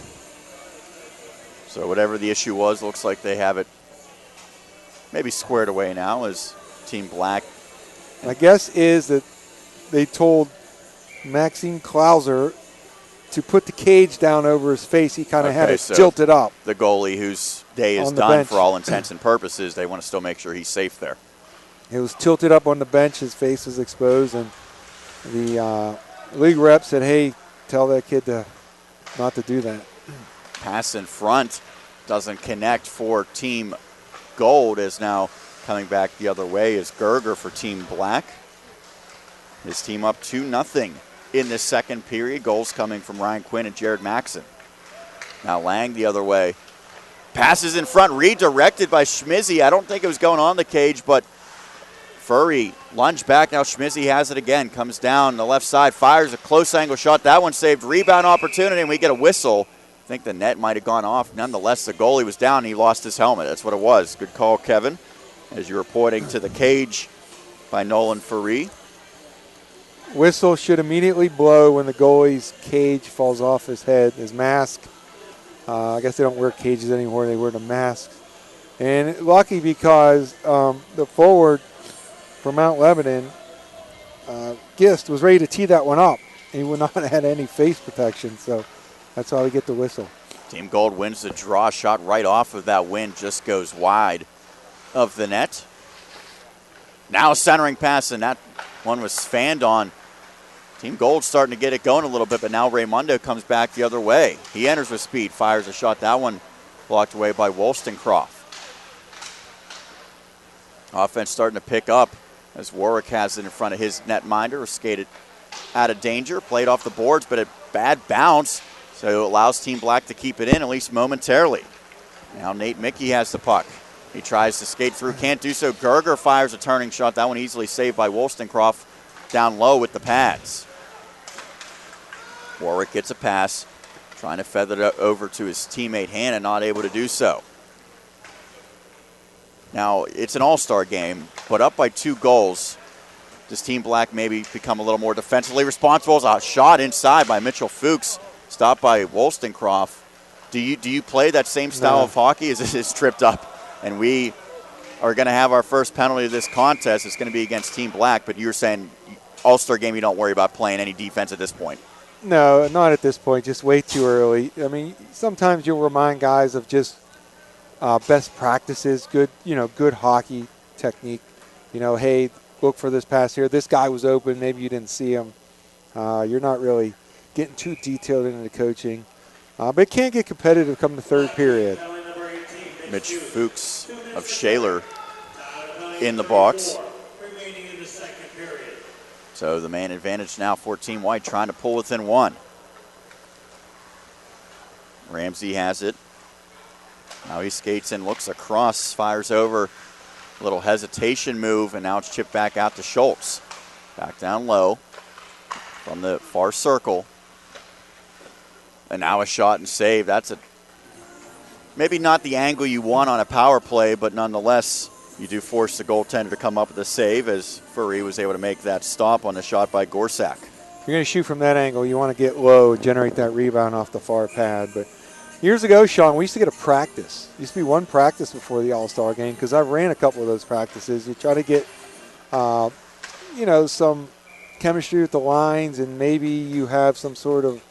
So whatever the issue was, looks like they have it maybe squared away now as Team Black. My guess is that they told Maxine Klauser to put the cage down over his face. He kind of had it tilted up. The goalie whose day is done for all intents and purposes, they want to still make sure he's safe there. It was tilted up on the bench. His face was exposed, and the league rep said, hey, tell that kid not to do that. Pass in front doesn't connect for Team Gold, is now coming back the other way is Gerger for Team Black. His team up 2-0 in the second period. Goals coming from Ryan Quinn and Jared Maxson. Now Lang the other way. Passes in front, redirected by Schmizzy. I don't think it was going on the cage, but Furry lunge back. Now Schmizzy has it again. Comes down the left side, fires a close angle shot. That one saved. Rebound opportunity, and we get a whistle. I think the net might have gone off. Nonetheless, the goalie was down. He lost his helmet. That's what it was. Good call, Kevin, as you're pointing to the cage by Nolan Furry. Whistle should immediately blow when the goalie's cage falls off his head, his mask. I guess they don't wear cages anymore. They wear the masks. And lucky because the forward for Mount Lebanon, Gist, was ready to tee that one up. He would not have had any face protection, so that's how we get the whistle. Team Gold wins the draw. Shot right off of that wind, just goes wide of the net. Now a centering pass, and that one was fanned on. Team Gold starting to get it going a little bit, but now Raymundo comes back the other way. He enters with speed, fires a shot. That one blocked away by Wollstonecroft. Offense starting to pick up as Warwick has it in front of his netminder. Skated out of danger, played off the boards, but a bad bounce, so it allows Team Black to keep it in, at least momentarily. Now Nate Mickey has the puck. He tries to skate through, can't do so. Gerger fires a turning shot. That one easily saved by Wollstonecroft down low with the pads. Warwick gets a pass, trying to feather it over to his teammate Hanna, not able to do so. Now, it's an all-star game, but up by 2 goals. Does Team Black maybe become a little more defensively responsible? It's a shot inside by Mitchell Fuchs, stopped by Wollstonecroft. Do you play that same style of hockey as it is tripped up? And we are going to have our first penalty of this contest. It's going to be against Team Black, but you're saying all-star game, you don't worry about playing any defense at this point. No, not at this point. Just way too early. I mean, sometimes you'll remind guys of just best practices, good hockey technique. Hey, look for this pass here. This guy was open. Maybe you didn't see him. You're not really getting too detailed into the coaching. But it can get competitive come the third period. Mitch Fuchs of Shaler in the box. So the man advantage now for Team White, trying to pull within 1. Ramsey has it. Now he skates in, looks across, fires over. A little hesitation move, and now it's chipped back out to Schultz. Back down low from the far circle. And now a shot and save. That's maybe not the angle you want on a power play, but nonetheless, you do force the goaltender to come up with a save, as Furry was able to make that stop on the shot by Gorsak. If you're going to shoot from that angle, you want to get low and generate that rebound off the far pad. But years ago, Sean, we used to get a practice. It used to be one practice before the All-Star game, because I ran a couple of those practices. You try to get, some chemistry with the lines, and maybe you have some sort of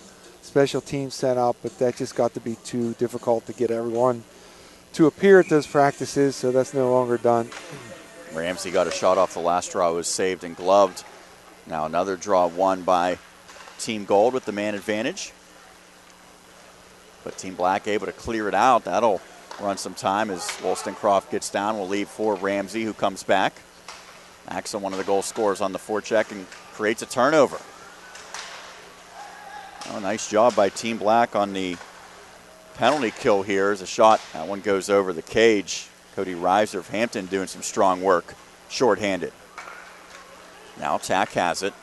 special team set up, but that just got to be too difficult to get everyone to appear at those practices, so that's no longer done. Ramsey got a shot off the last draw, was saved and gloved. Now another draw won by Team Gold with the man advantage. But Team Black able to clear it out. That'll run some time as Wollstonecroft gets down. Will leave for Ramsey, who comes back. Axel, one of the goal scorers on the forecheck, and creates a turnover. Oh, nice job by Team Black on the penalty kill here. As a shot, that one goes over the cage. Cody Reiser of Hampton doing some strong work, shorthanded. Now Tack has it.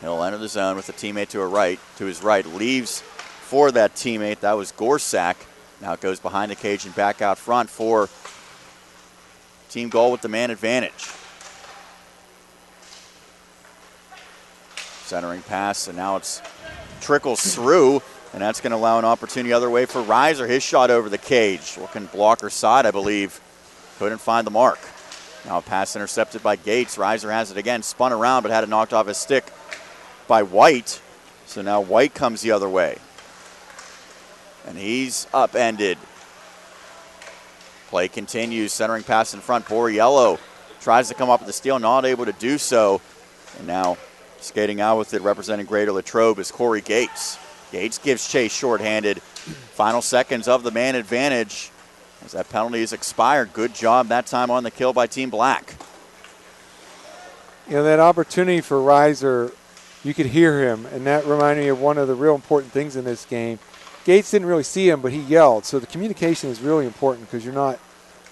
He'll enter the zone with a teammate to his right, leaves for that teammate. That was Gorsak. Now it goes behind the cage and back out front for Team Gold with the man advantage. Centering pass, and now it's trickles through, and that's going to allow an opportunity other way for Reiser. His shot over the cage. Looking blocker side, I believe. Couldn't find the mark. Now a pass intercepted by Gates. Reiser has it again, spun around, but had it knocked off his stick by White. So now White comes the other way. And he's upended. Play continues, centering pass in front. Borriello tries to come up with the steal, not able to do so. And now skating out with it, representing Greater Latrobe, is Corey Gates. Gates gives chase shorthanded. Final seconds of the man advantage as that penalty is expired. Good job that time on the kill by Team Black. You know, that opportunity for Reiser, you could hear him, and that reminded me of one of the real important things in this game. Gates didn't really see him, but he yelled. So the communication is really important because you're not,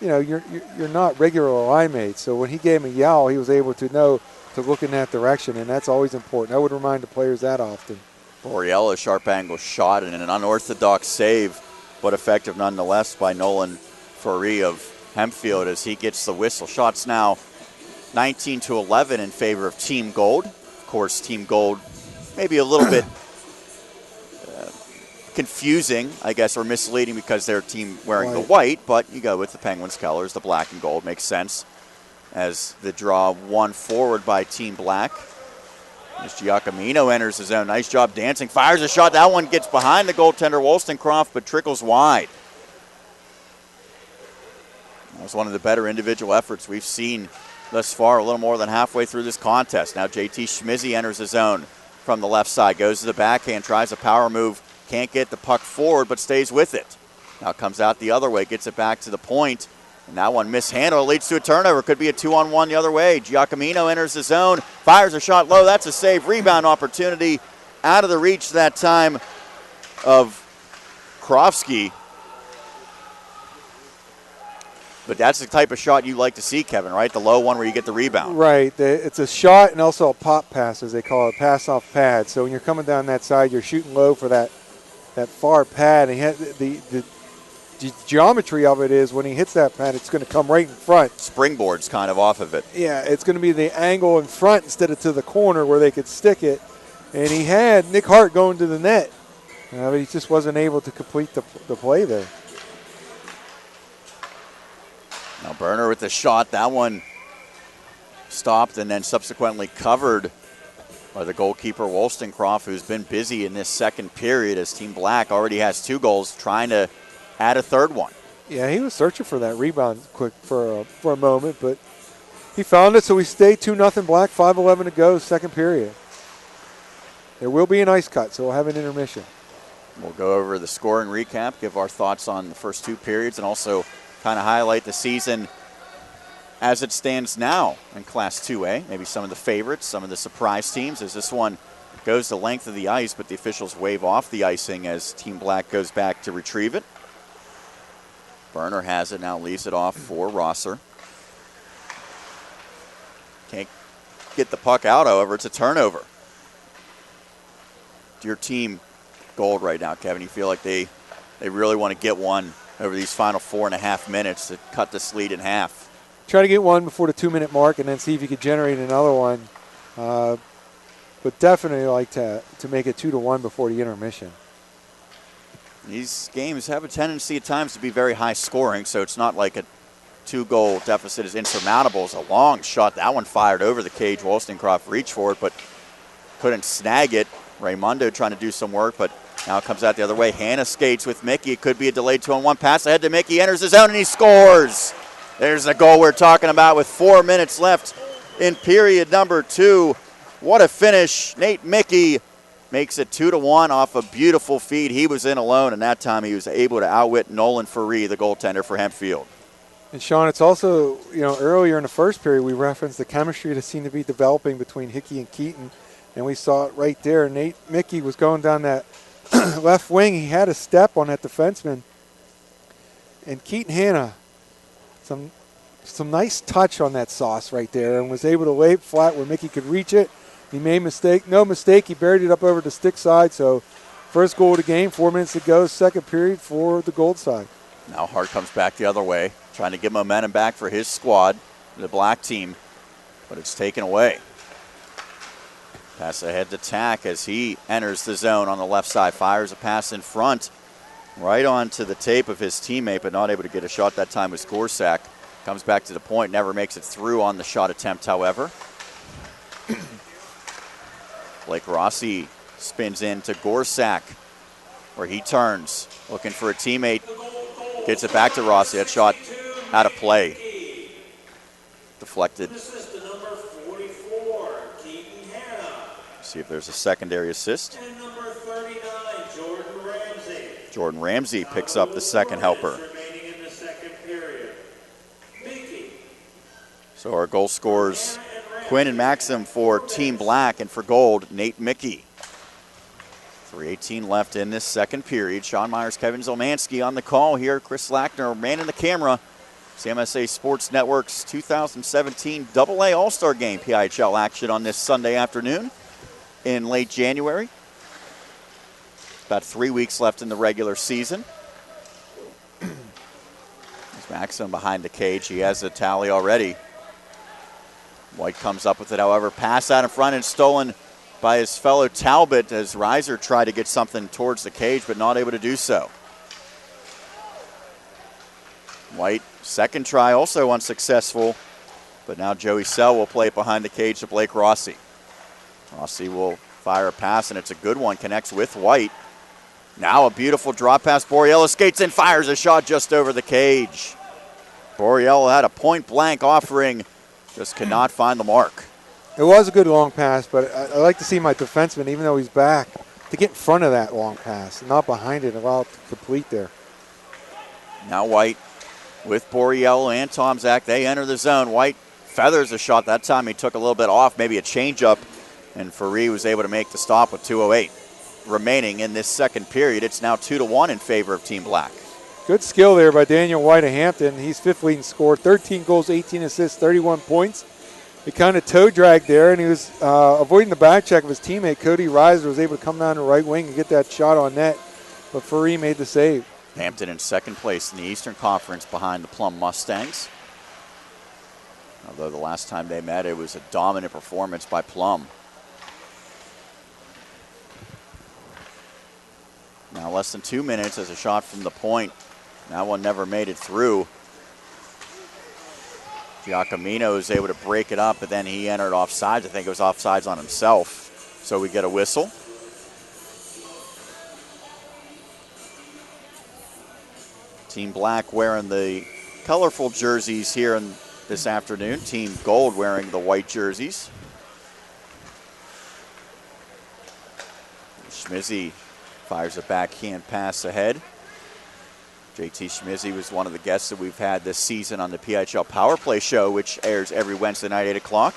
you're not regular line mates. So when he gave him a yell, he was able to know to look in that direction, and that's always important. I would remind the players that often. Borriello, sharp angle shot and an unorthodox save, but effective nonetheless by Nolan Furry of Hempfield as he gets the whistle. Shots now 19-11 in favor of Team Gold. Of course, Team Gold maybe a little bit confusing, I guess, or misleading because their team wearing the white, but you go with the Penguins colors, the black and gold, makes sense. As the draw won forward by Team Black. As Giacomino enters the zone. Nice job dancing. Fires a shot. That one gets behind the goaltender, Wollstonecroft, but trickles wide. That was one of the better individual efforts we've seen thus far, a little more than halfway through this contest. Now JT Schmizzy enters the zone from the left side. Goes to the backhand, tries a power move. Can't get the puck forward, but stays with it. Now comes out the other way, gets it back to the point. And that one mishandled, leads to a turnover. Could be a 2-on-1 the other way. Giacomino enters the zone, fires a shot low. That's a save. Rebound opportunity out of the reach that time of Krofsky. But that's the type of shot you like to see, Kevin, right? The low one where you get the rebound. Right. It's a shot and also a pop pass, as they call it, pass off pad. So when you're coming down that side, you're shooting low for that far pad. And the geometry of it is when he hits that pad, it's going to come right in front. Springboards kind of off of it. Yeah, it's going to be the angle in front instead of to the corner where they could stick it. And he had Nick Hart going to the net. But he just wasn't able to complete the play there. Now Burner with the shot. That one stopped and then subsequently covered by the goalkeeper Wollstonecroft, who's been busy in this second period as Team Black already has 2 goals, trying to add a third one. Yeah, he was searching for that rebound quick for a moment, but he found it, so we stay 2-0 Black, 5:11 to go, second period. There will be an ice cut, so we'll have an intermission. We'll go over the scoring recap, give our thoughts on the first 2 periods, and also kind of highlight the season as it stands now in Class 2A. Maybe some of the favorites, some of the surprise teams, as this one goes the length of the ice, but the officials wave off the icing as Team Black goes back to retrieve it. Burner has it now, leaves it off for Rosser. Can't get the puck out, however, it's a turnover. To your Team Gold right now, Kevin, you feel like they really want to get one over these final 4.5 minutes to cut this lead in half. Try to get one before the 2-minute mark and then see if you could generate another one. But definitely like to make it 2-1 before the intermission. These games have a tendency at times to be very high scoring, so it's not like a 2-goal deficit is insurmountable. It's a long shot. That one fired over the cage. Wollstonecroft reached for it, but couldn't snag it. Raymundo trying to do some work, but now it comes out the other way. Hanna skates with Mickey. It could be a delayed 2-on-1 pass ahead to Mickey. Enters his zone and he scores. There's the goal we're talking about with 4 minutes left in period number 2. What a finish. Nate Mickey makes it 2-1 off a beautiful feed. He was in alone, and that time he was able to outwit Nolan Faree, the goaltender for Hempfield. And Sean, it's also, earlier in the first period we referenced the chemistry that seemed to be developing between Hickey and Keaton, and we saw it right there. Nate Mickey was going down that left wing. He had a step on that defenseman, and Keaton Hanna, some nice touch on that sauce right there, and was able to lay it flat where Mickey could reach it. He made no mistake. He buried it up over the stick side. So first goal of the game, 4 minutes to go, second period for the Gold side. Now Hart comes back the other way, trying to get momentum back for his squad, the black team, but it's taken away. Pass ahead to Tack as he enters the zone on the left side. Fires a pass in front, right onto the tape of his teammate, but not able to get a shot that time was Gorsak. Comes back to the point, never makes it through on the shot attempt, however. Blake Rossi spins into Gorsak, where he turns, looking for a teammate. Gets it back to Rossi. That shot out of play. Deflected. See if there's a secondary assist. Jordan Ramsey picks up the second helper. So our goal scorers, Quinn and Maxim for Team Black, and for Gold, Nate Mickey. 3:18 left in this second period. Sean Meyers, Kevin Zielmanski on the call here. Chris Lackner manning the camera. It's the MSA Sports Network's 2017 AA All-Star Game PIHL action on this Sunday afternoon in late January. About 3 weeks left in the regular season. There's Maxim behind the cage. He has a tally already. White comes up with it, however. Pass out in front and stolen by his fellow Talbot as Reiser tried to get something towards the cage, but not able to do so. White, second try, also unsuccessful, but now Joey Sell will play it behind the cage to Blake Rossi. Rossi will fire a pass, and it's a good one, connects with White. Now a beautiful drop pass. Borriello skates in, fires a shot just over the cage. Borriello had a point-blank offering, just could not find the mark. It was a good long pass, but I like to see my defenseman, even though he's back, to get in front of that long pass, not behind it, allow it to complete there. Now White with Borriello and Tomzak. They enter the zone. White feathers a shot. That time he took a little bit off, maybe a changeup, and Faree was able to make the stop with 2:08 remaining in this second period. It's now 2-1 in favor of Team Black. Good skill there by Daniel White of Hampton. He's fifth leading scorer, 13 goals, 18 assists, 31 points. He kind of toe dragged there, and he was avoiding the back check of his teammate. Cody Reiser was able to come down the right wing and get that shot on net, but Faree made the save. Hampton in second place in the Eastern Conference behind the Plum Mustangs. Although the last time they met, it was a dominant performance by Plum. Now less than 2 minutes as a shot from the point. That one never made it through. Giacomino is able to break it up, but then he entered offsides. I think it was offsides on himself. So we get a whistle. Team Black wearing the colorful jerseys here this afternoon. Team Gold wearing the white jerseys. Schmizzy fires a backhand pass ahead. JT Schmizzy was one of the guests that we've had this season on the PIHL Power Play Show, which airs every Wednesday night, 8 o'clock.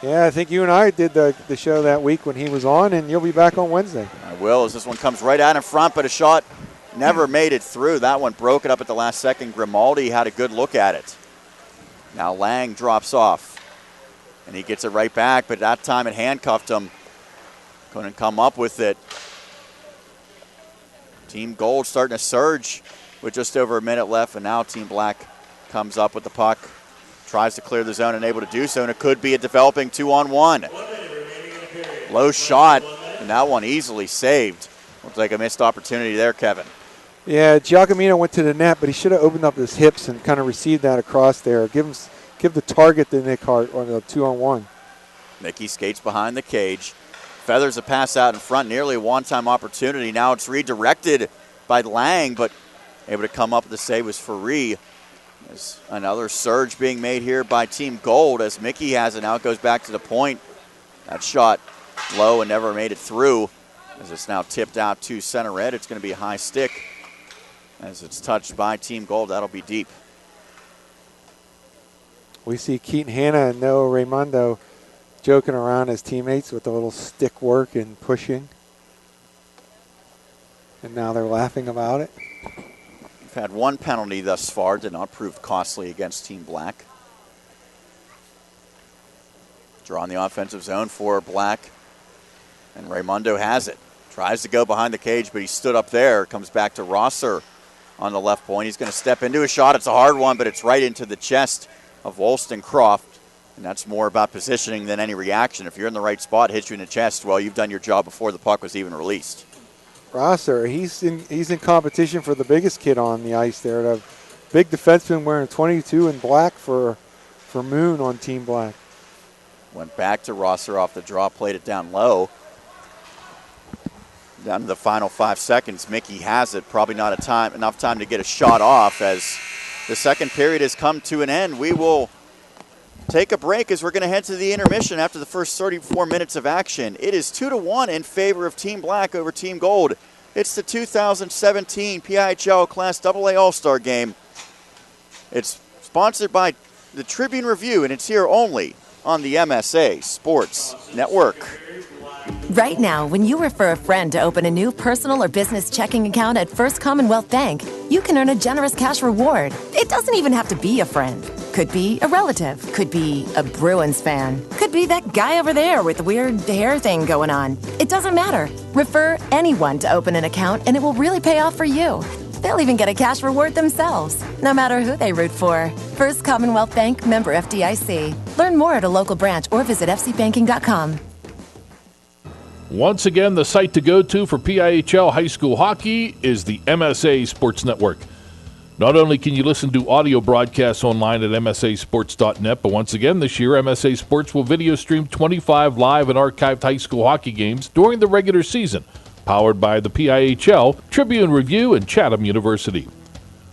Yeah, I think you and I did the show that week when he was on, and you'll be back on Wednesday. I will, as this one comes right out in front, but a shot never made it through. That one broke it up at the last second. Grimaldi had a good look at it. Now Lang drops off, and he gets it right back, but that time it handcuffed him. Couldn't come up with it. Team Gold starting to surge with just over a minute left, and now Team Black comes up with the puck, tries to clear the zone and able to do so, and it could be a developing 2-on-1. Low shot, and that one easily saved. Looks like a missed opportunity there, Kevin. Yeah, Giacomino went to the net, but he should have opened up his hips and kind of received that across there. Give the target to Nick Hart on the 2-on-1. Mickey skates behind the cage, feathers a pass out in front, nearly a one-time opportunity. Now it's redirected by Lang, but able to come up with the save was Faree. There's another surge being made here by Team Gold as Mickey has it now. It goes back to the point. That shot low and never made it through. As it's now tipped out to center red, it's going to be a high stick. As it's touched by Team Gold, that'll be deep. We see Keaton Hanna and Noah Raimundo joking around as teammates with a little stick work and pushing. And now they're laughing about it. We've had one penalty thus far, did not prove costly against Team Black. Draw in the offensive zone for Black. And Raimundo has it. Tries to go behind the cage, but he stood up there. Comes back to Rosser on the left point. He's going to step into a shot. It's a hard one, but it's right into the chest of Wollstonecroft. And that's more about positioning than any reaction. If you're in the right spot, hits you in the chest, well, you've done your job before the puck was even released. Rosser, he's in competition for the biggest kid on the ice there. The big defenseman wearing 22 in black for Moon on Team Black. Went back to Rosser off the draw, played it down low. Down to the final 5 seconds, Mickey has it. Probably not enough time to get a shot off as the second period has come to an end. We will take a break as we're going to head to the intermission after the first 34 minutes of action. It is 2-1 in favor of Team Black over Team Gold. It's the 2017 PIHL Class AA All-Star Game. It's sponsored by the Tribune Review, and it's here only on the MSA Sports Network. Right now, when you refer a friend to open a new personal or business checking account at First Commonwealth Bank, you can earn a generous cash reward. It doesn't even have to be a friend. Could be a relative. Could be a Bruins fan. Could be that guy over there with the weird hair thing going on. It doesn't matter. Refer anyone to open an account and it will really pay off for you. They'll even get a cash reward themselves, no matter who they root for. First Commonwealth Bank, member FDIC. Learn more at a local branch or visit fcbanking.com. Once again, the site to go to for PIHL high school hockey is the MSA Sports Network. Not only can you listen to audio broadcasts online at msasports.net, but once again this year, MSA Sports will video stream 25 live and archived high school hockey games during the regular season, powered by the PIHL, Tribune Review, and Chatham University.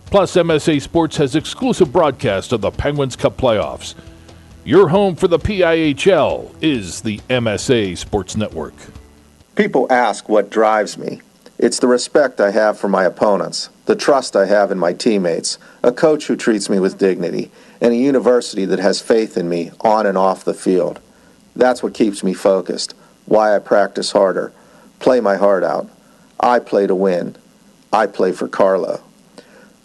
Plus, MSA Sports has exclusive broadcast of the Penguins Cup playoffs. Your home for the PIHL is the MSA Sports Network. People ask what drives me. It's the respect I have for my opponents, the trust I have in my teammates, a coach who treats me with dignity, and a university that has faith in me on and off the field. That's what keeps me focused, why I practice harder, play my heart out. I play to win. I play for Carlo.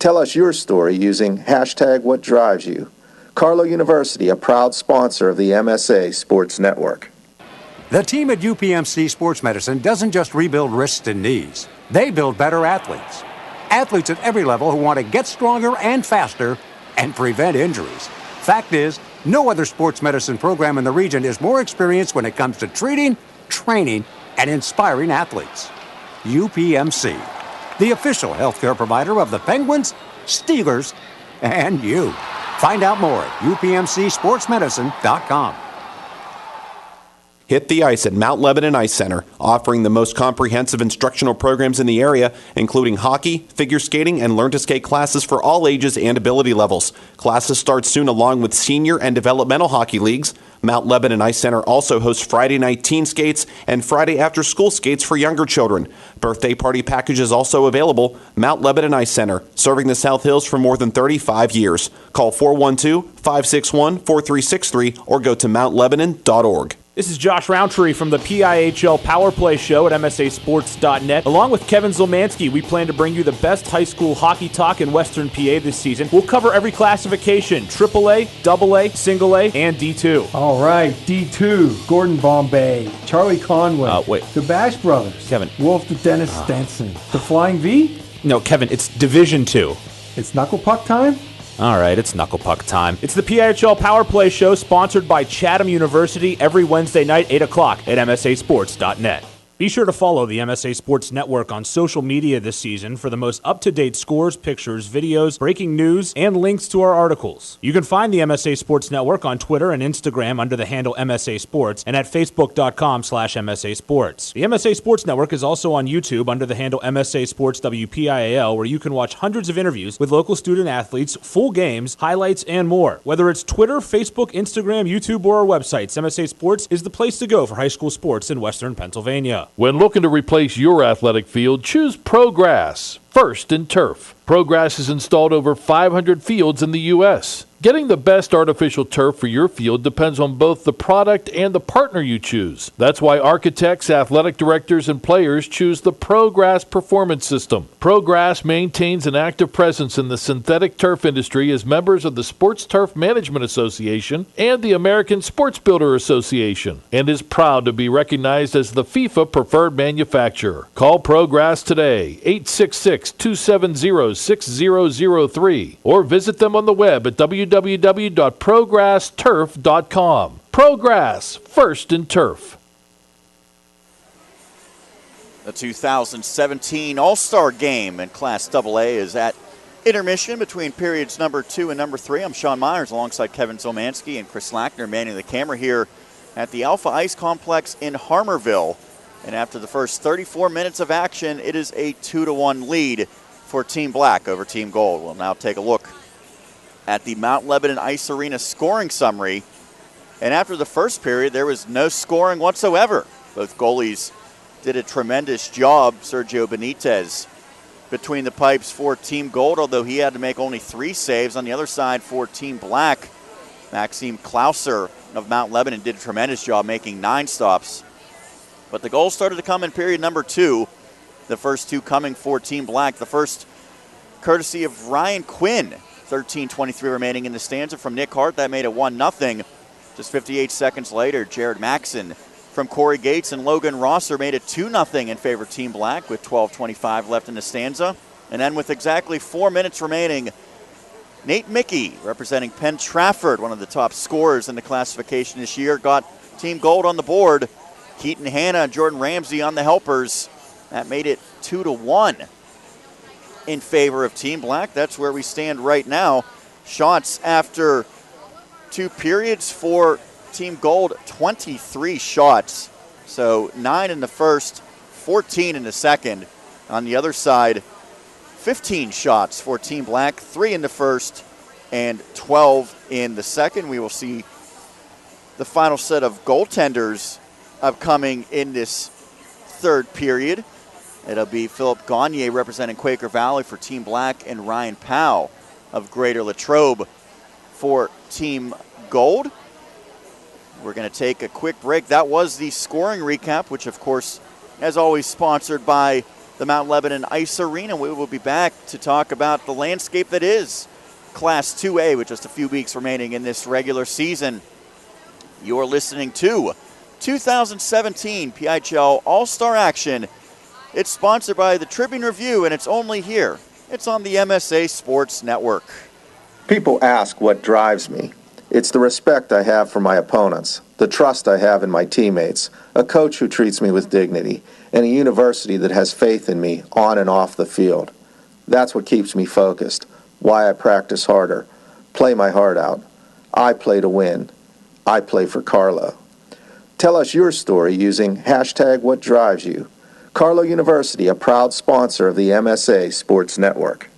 Tell us your story using #WhatDrivesYou. Carlo University, a proud sponsor of the MSA Sports Network. The team at UPMC Sports Medicine doesn't just rebuild wrists and knees. They build better athletes. Athletes at every level who want to get stronger and faster and prevent injuries. Fact is, no other sports medicine program in the region is more experienced when it comes to treating, training, and inspiring athletes. UPMC, the official healthcare provider of the Penguins, Steelers, and you. Find out more at upmcsportsmedicine.com. Hit the ice at Mount Lebanon Ice Center, offering the most comprehensive instructional programs in the area, including hockey, figure skating, and learn to skate classes for all ages and ability levels. Classes start soon along with senior and developmental hockey leagues. Mount Lebanon Ice Center also hosts Friday night teen skates and Friday after school skates for younger children. Birthday party packages also available. Mount Lebanon Ice Center, serving the South Hills for more than 35 years. Call 412-561-4363 or go to mountlebanon.org. This is Josh Roundtree from the PIHL Power Play Show at MSASports.net. Along with Kevin Zielmanski, we plan to bring you the best high school hockey talk in Western PA this season. We'll cover every classification, AAA, AA, Single A, and D2. All right, D2, Gordon Bombay, Charlie Conway, the Bash Brothers, Kevin. Wolf the Dennis Stenson, the Flying V? No, Kevin, it's Division 2. It's Knuckle Puck time? All right, it's Knuckle Puck time. It's the PIHL Power Play Show sponsored by Chatham University every Wednesday night, 8 o'clock at MSASports.net. Be sure to follow the MSA Sports Network on social media this season for the most up-to-date scores, pictures, videos, breaking news, and links to our articles. You can find the MSA Sports Network on Twitter and Instagram under the handle MSA Sports and at facebook.com/MSA Sports. The MSA Sports Network is also on YouTube under the handle MSA Sports WPIHL, where you can watch hundreds of interviews with local student athletes, full games, highlights, and more. Whether it's Twitter, Facebook, Instagram, YouTube, or our websites, MSA Sports is the place to go for high school sports in Western Pennsylvania. When looking to replace your athletic field, choose ProGrass, first in turf. ProGrass has installed over 500 fields in the U.S. Getting the best artificial turf for your field depends on both the product and the partner you choose. That's why architects, athletic directors, and players choose the ProGrass Performance System. ProGrass maintains an active presence in the synthetic turf industry as members of the Sports Turf Management Association and the American Sports Builder Association, and is proud to be recognized as the FIFA preferred manufacturer. Call ProGrass today, 866-270-6003, or visit them on the web at www.progressturf.com. ProGrass, first in turf. The 2017 All-Star Game in Class AA is at intermission between periods number 2 and number 3. I'm Sean Meyers alongside Kevin Zielmanski and Chris Lackner manning the camera here at the Alpha Ice Complex in Harmarville. And after the first 34 minutes of action, it is a 2-1 lead for Team Black over Team Gold. We'll now take a look at the Mount Lebanon Ice Arena scoring summary. And after the first period, there was no scoring whatsoever. Both goalies did a tremendous job. Sergio Benitez between the pipes for Team Gold, although he had to make only 3 saves. On the other side for Team Black, Maxime Klauser of Mount Lebanon did a tremendous job making 9 stops. But the goals started to come in period number 2, the first 2 coming for Team Black. The first courtesy of Ryan Quinn, 13:23 remaining in the stanza from Nick Hart. That made it 1-0. Just 58 seconds later, Jared Maxson from Corey Gates and Logan Rosser made it 2-0 in favor of Team Black with 12:25 left in the stanza. And then with exactly 4 minutes remaining, Nate Mickey, representing Penn Trafford, one of the top scorers in the classification this year, got Team Gold on the board. Keaton Hanna and Jordan Ramsey on the helpers. That made it 2-1 in favor of Team Black. That's where we stand right now. Shots after 2 periods for Team Gold, 23 shots. So 9 in the first, 14 in the second. On the other side, 15 shots for Team Black, 3 in the first and 12 in the second. We will see the final set of goaltenders upcoming in this third period. It'll be Philip Gagne representing Quaker Valley for Team Black and Ryan Powell of Greater Latrobe for Team Gold. We're going to take a quick break. That was the scoring recap, which of course, as always, sponsored by the Mount Lebanon Ice Arena. We will be back to talk about the landscape that is Class 2A with just a few weeks remaining in this regular season. You're listening to 2017 PIHL All-Star Action. It's sponsored by the Tribune Review, and it's only here. It's on the MSA Sports Network. People ask what drives me. It's the respect I have for my opponents, the trust I have in my teammates, a coach who treats me with dignity, and a university that has faith in me on and off the field. That's what keeps me focused, why I practice harder, play my heart out. I play to win. I play for Carlo. Tell us your story using #WhatDrivesYou. Carlo University, a proud sponsor of the MSA Sports Network.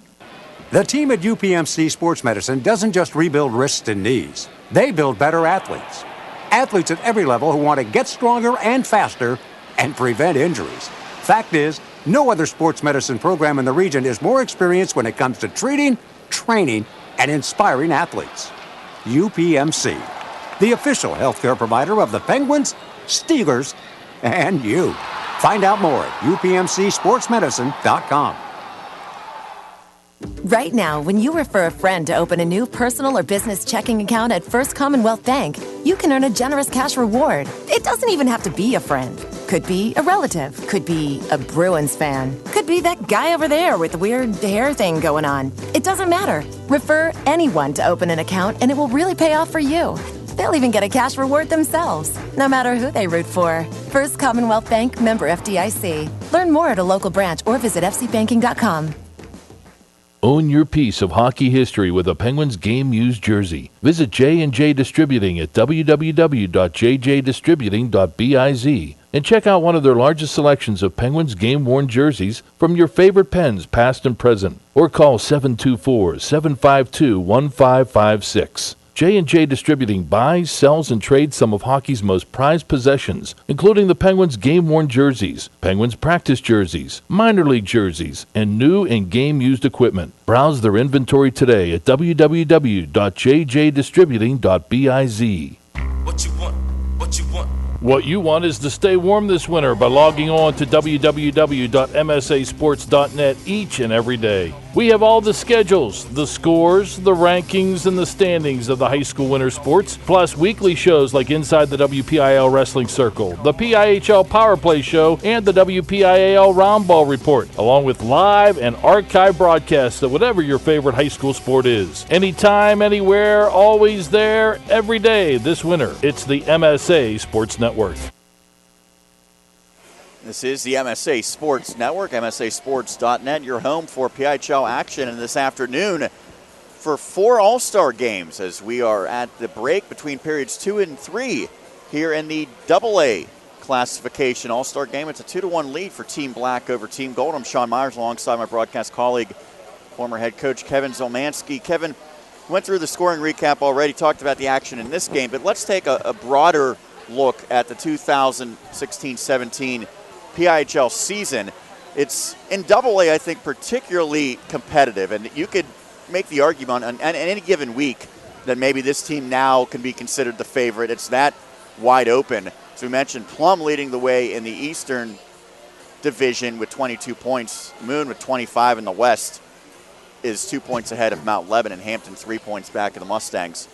The team at UPMC Sports Medicine doesn't just rebuild wrists and knees. They build better athletes. Athletes at every level who want to get stronger and faster and prevent injuries. Fact is, no other sports medicine program in the region is more experienced when it comes to treating, training, and inspiring athletes. UPMC, the official healthcare provider of the Penguins, Steelers, and you. Find out more at upmcsportsmedicine.com. Right now, when you refer a friend to open a new personal or business checking account at First Commonwealth Bank, you can earn a generous cash reward. It doesn't even have to be a friend. Could be a relative. Could be a Bruins fan. Could be that guy over there with the weird hair thing going on. It doesn't matter. Refer anyone to open an account and it will really pay off for you. They'll even get a cash reward themselves, no matter who they root for. First Commonwealth Bank, member FDIC. Learn more at a local branch or visit fcbanking.com. Own your piece of hockey history with a Penguins game-used jersey. Visit J&J Distributing at www.jjdistributing.biz and check out one of their largest selections of Penguins game-worn jerseys from your favorite Pens, past and present. Or call 724-752-1556. J&J Distributing buys, sells, and trades some of hockey's most prized possessions, including the Penguins game-worn jerseys, Penguins practice jerseys, minor league jerseys, and new and game-used equipment. Browse their inventory today at www.jjdistributing.biz. What you want? What you want? What you want is to stay warm this winter by logging on to www.msasports.net each and every day. We have all the schedules, the scores, the rankings, and the standings of the high school winter sports, plus weekly shows like Inside the WPIHL Wrestling Circle, the PIHL Power Play Show, and the WPIHL Roundball Report, along with live and archive broadcasts of whatever your favorite high school sport is. Anytime, anywhere, always there, every day this winter. It's the MSA Sports Network. This is the MSA Sports Network, MSAsports.net, your home for PIHL action. And this afternoon for 4 All-Star games as we are at the break between periods 2 and 3 here in the AA classification All-Star game. It's a 2-1 lead for Team Black over Team Gold. I'm Sean Meyers alongside my broadcast colleague, former head coach Kevin Zielmanski. Kevin, went through the scoring recap already, talked about the action in this game, but let's take a broader look at the 2016-17 PIHL season. It's in AA, I think, particularly competitive, and you could make the argument on any given week that maybe this team now can be considered the favorite. It's that wide open. As we mentioned, Plum leading the way in the Eastern Division with 22 points. Moon with 25 in the West is 2 points ahead of Mount Lebanon. Hampton 3 points back of the Mustangs.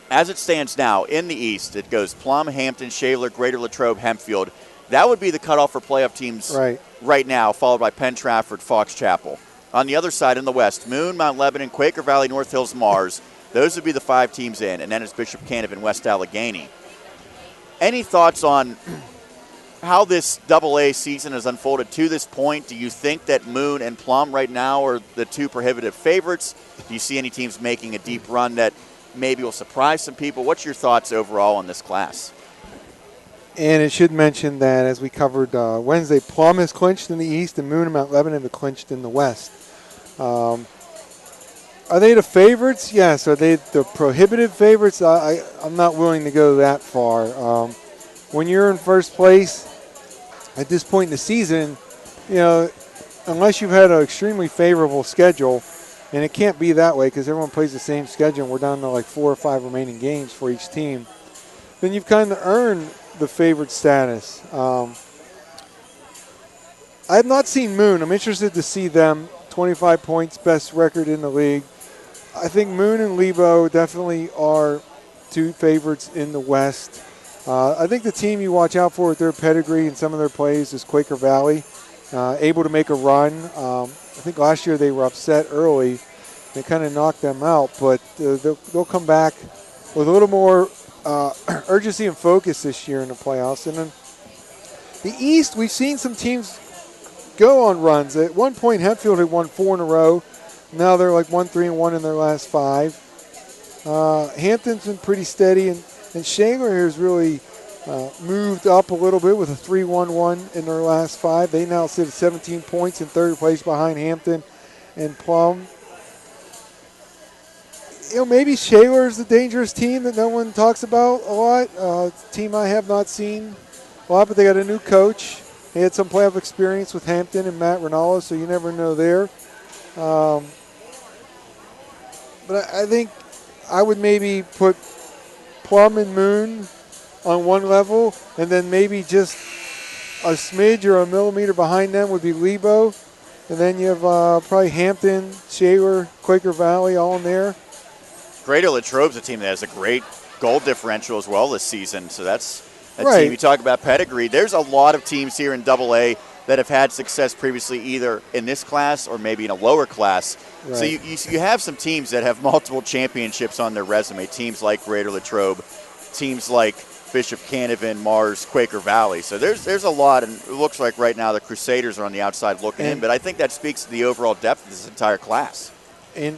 As it stands now in the East, it goes Plum, Hampton, Shaler, Greater Latrobe, Hempfield. That would be the cutoff for playoff teams right now, followed by Penn Trafford, Fox Chapel. On the other side in the West, Moon, Mount Lebanon, Quaker Valley, North Hills, Mars. Those would be the 5 teams in, and then it's Bishop Canevin, West Allegheny. Any thoughts on how this AA season has unfolded to this point? Do you think that Moon and Plum right now are the 2 prohibitive favorites? Do you see any teams making a deep run that maybe will surprise some people? What's your thoughts overall on this class? And it should mention that, as we covered Wednesday, Plum has clinched in the East and Moon and Mount Lebanon have clinched in the West. Are they the favorites? Yes. Are they the prohibitive favorites? I'm not willing to go that far. When you're in first place at this point in the season, you know, unless you've had an extremely favorable schedule, and it can't be that way because everyone plays the same schedule and we're down to like 4 or 5 remaining games for each team, then you've kind of earned the favorite status. I have not seen Moon. I'm interested to see them. 25 points, best record in the league. I think Moon and Lebo definitely are 2 favorites in the West. I think the team you watch out for with their pedigree and some of their plays is Quaker Valley, able to make a run. I think last year they were upset early. They kind of knocked them out, but they'll come back with a little more urgency and focus this year in the playoffs. And then the East, we've seen some teams go on runs. At one point, Hempfield had won 4 in a row. Now they're like 1-3-1 in their last 5. Hampton's been pretty steady, and Shaler has really moved up a little bit with a 3-1-1 in their last 5. They now sit at 17 points in 3rd place behind Hampton and Plum. You know, maybe Shaler is the dangerous team that no one talks about a lot. Team I have not seen a lot, but they got a new coach. They had some playoff experience with Hampton and Matt Rinaldo, so you never know there. But I think I would maybe put Plum and Moon on one level, and then maybe just a smidge or a millimeter behind them would be Lebo. And then you have probably Hampton, Shaler, Quaker Valley all in there. Greater Latrobe's a team that has a great goal differential as well this season. So that's a team. You talk about pedigree. There's a lot of teams here in AA that have had success previously either in this class or maybe in a lower class. Right. So you have some teams that have multiple championships on their resume, teams like Greater Latrobe teams like Bishop Canevin, Mars, Quaker Valley. So there's a lot, and it looks like right now the Crusaders are on the outside looking in, but I think that speaks to the overall depth of this entire class. And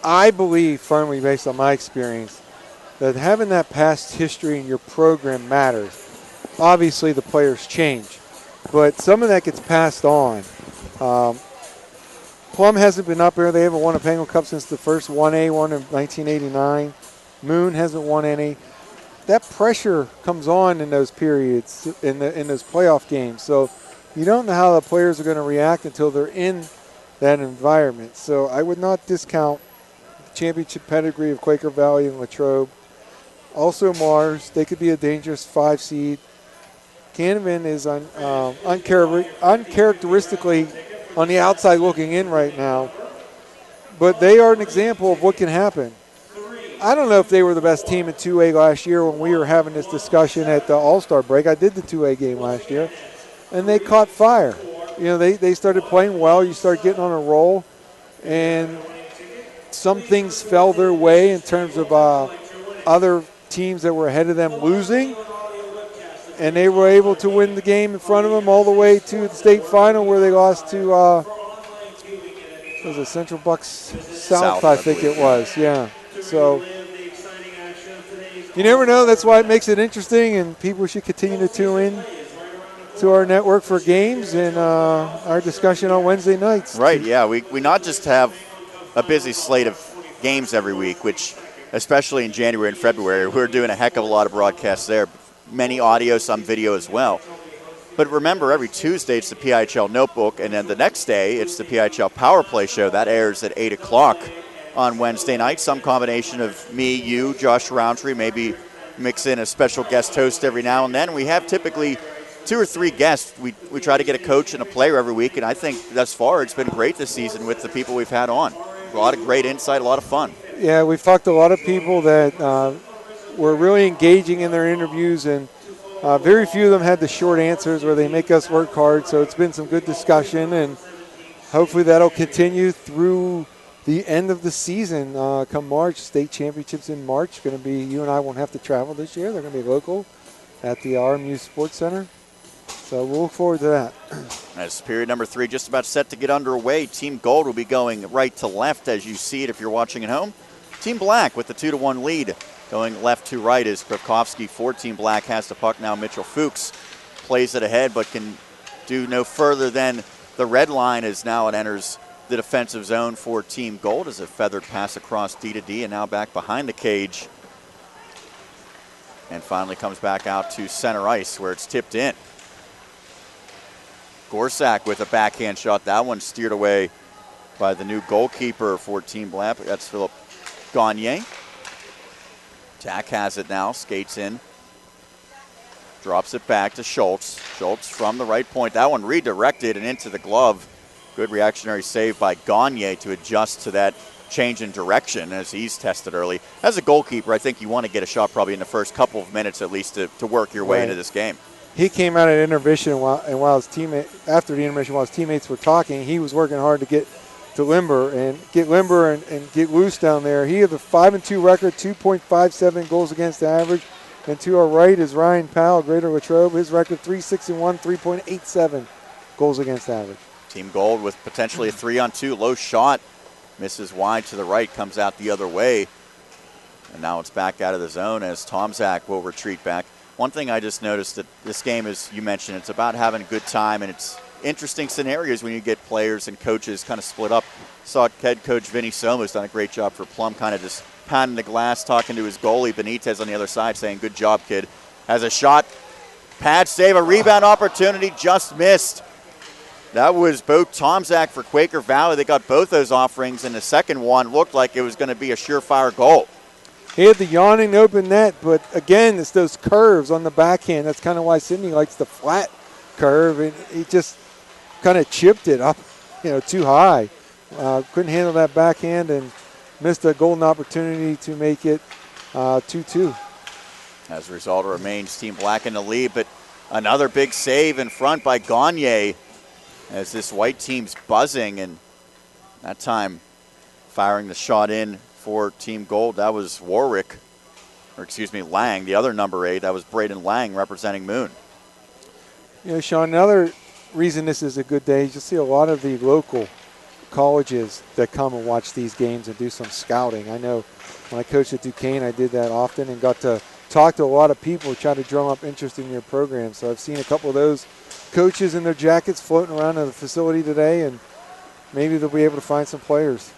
I believe firmly, based on my experience, that having that past history in your program matters. Obviously, the players change, but some of that gets passed on. Plum hasn't been up there. They haven't won a Penguin Cup since the first 1A one in 1989. Moon hasn't won any. That pressure comes on in those periods, in those playoff games. So you don't know how the players are going to react until they're in that environment. So I would not discount the championship pedigree of Quaker Valley and Latrobe. Also Mars, they could be a dangerous 5 seed. Canevin is uncharacteristically on the outside looking in right now, but they are an example of what can happen. I don't know if they were the best team in 2A last year when we were having this discussion at the All-Star break. I did the 2A game last year, and they caught fire. You know, they started playing well. You start getting on a roll, and some things fell their way in terms of other teams that were ahead of them losing, and they were able to win the game in front of them all the way to the state final where they lost to was it Central Bucks South, I think it was, yeah. So you never know. That's why it makes it interesting, and people should continue to tune in to our network for games and our discussion on Wednesday nights. Right, yeah. We not just have a busy slate of games every week, which especially in January and February, we're doing a heck of a lot of broadcasts there. Many audio, some video as well. But remember, every Tuesday it's the PIHL Notebook, and then the next day it's the PIHL Power Play Show. That airs at 8 o'clock on Wednesday night. Some combination of me, you, Josh Roundtree, maybe mix in a special guest host every now and then. We have typically 2 or 3 guests. We try to get a coach and a player every week, and I think thus far it's been great this season with the people we've had on. A lot of great insight, a lot of fun. Yeah, we've talked to a lot of people that were really engaging in their interviews, and very few of them had the short answers where they make us work hard. So it's been some good discussion, and hopefully that'll continue through the end of the season. Come March, state championships in March. Going to be, you and I won't have to travel this year. They're going to be local at the RMU Sports Center. So we'll look forward to that. As period number 3 just about set to get underway, Team Gold will be going right to left as you see it if you're watching at home. Team Black with the 2-1 lead going left to right as Kravkovsky for Team Black has the puck now. Mitchell Fuchs plays it ahead but can do no further than the red line as now it enters the defensive zone for Team Gold as a feathered pass across D to D and now back behind the cage. And finally comes back out to center ice where it's tipped in. Gorsak with a backhand shot. That one steered away by the new goalkeeper for Team Black. That's Philip Gagne. Tack has it now, skates in. Drops it back to Schultz. Schultz from the right point. That one redirected and into the glove. Good reactionary save by Gagne to adjust to that change in direction as he's tested early. As a goalkeeper, I think you want to get a shot probably in the first couple of minutes at least to work your way into this game. He came out at intermission while his teammate, after the intermission, while his teammates were talking, he was working hard to get to limber and get loose down there. He has a 5-2 record, 2.57 goals against average. And to our right is Ryan Powell, Greater Latrobe. His record 3-6-1, 3.87 goals against average. Team Gold with potentially a 3-on-2 low shot. Misses wide to the right, comes out the other way. And now it's back out of the zone as Tomczak will retreat back. One thing I just noticed that this game, as you mentioned, it's about having a good time, and it's interesting scenarios when you get players and coaches kind of split up. Saw head coach Vinny Soma's done a great job for Plum, kind of just pounding the glass, talking to his goalie Benitez on the other side, saying, good job, kid. Has a shot, pad save, a rebound opportunity, just missed. That was both Tomczak for Quaker Valley. They got both those offerings, and the second one looked like it was going to be a surefire goal. He had the yawning open net, but again, it's those curves on the backhand. That's kind of why Sidney likes the flat curve, and he just kind of chipped it up, too high. Couldn't handle that backhand and missed a golden opportunity to make it 2-2. As a result, it remains Team Black in the lead, but another big save in front by Gagne as this white team's buzzing, and that time firing the shot in for Team Gold. That was Warwick. Lang, the other number 8. That was Braden Lang representing Moon. You know, Sean, another reason this is a good day is you'll see a lot of the local colleges that come and watch these games and do some scouting. I know when I coached at Duquesne, I did that often and got to talk to a lot of people, try to drum up interest in your program. So I've seen a couple of those coaches in their jackets floating around in the facility today, and maybe they'll be able to find some players.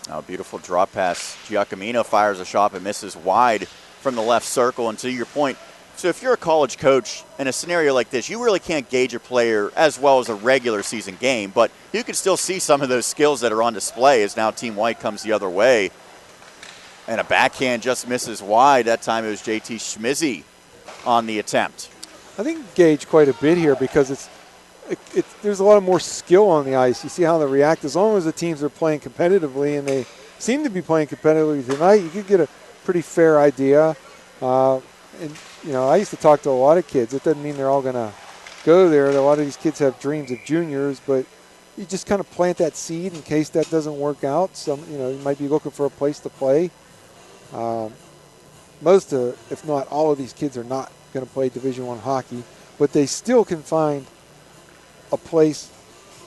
Now a beautiful drop pass. Giacomino fires a shot and misses wide from the left circle. And to your point, so if you're a college coach in a scenario like this, you really can't gauge a player as well as a regular season game, but you can still see some of those skills that are on display as now Team White comes the other way. And a backhand just misses wide. That time it was JT Schmizzy on the attempt. I think gauge quite a bit here because there's a lot more skill on the ice. You see how they react. As long as the teams are playing competitively, and they seem to be playing competitively tonight, you could get a pretty fair idea. And, you know, I used to talk to a lot of kids. It doesn't mean they're all going to go there. A lot of these kids have dreams of juniors, but you just kind of plant that seed in case that doesn't work out. You might be looking for a place to play. Most, if not all of these kids are not going to play Division I hockey, but they still can find a place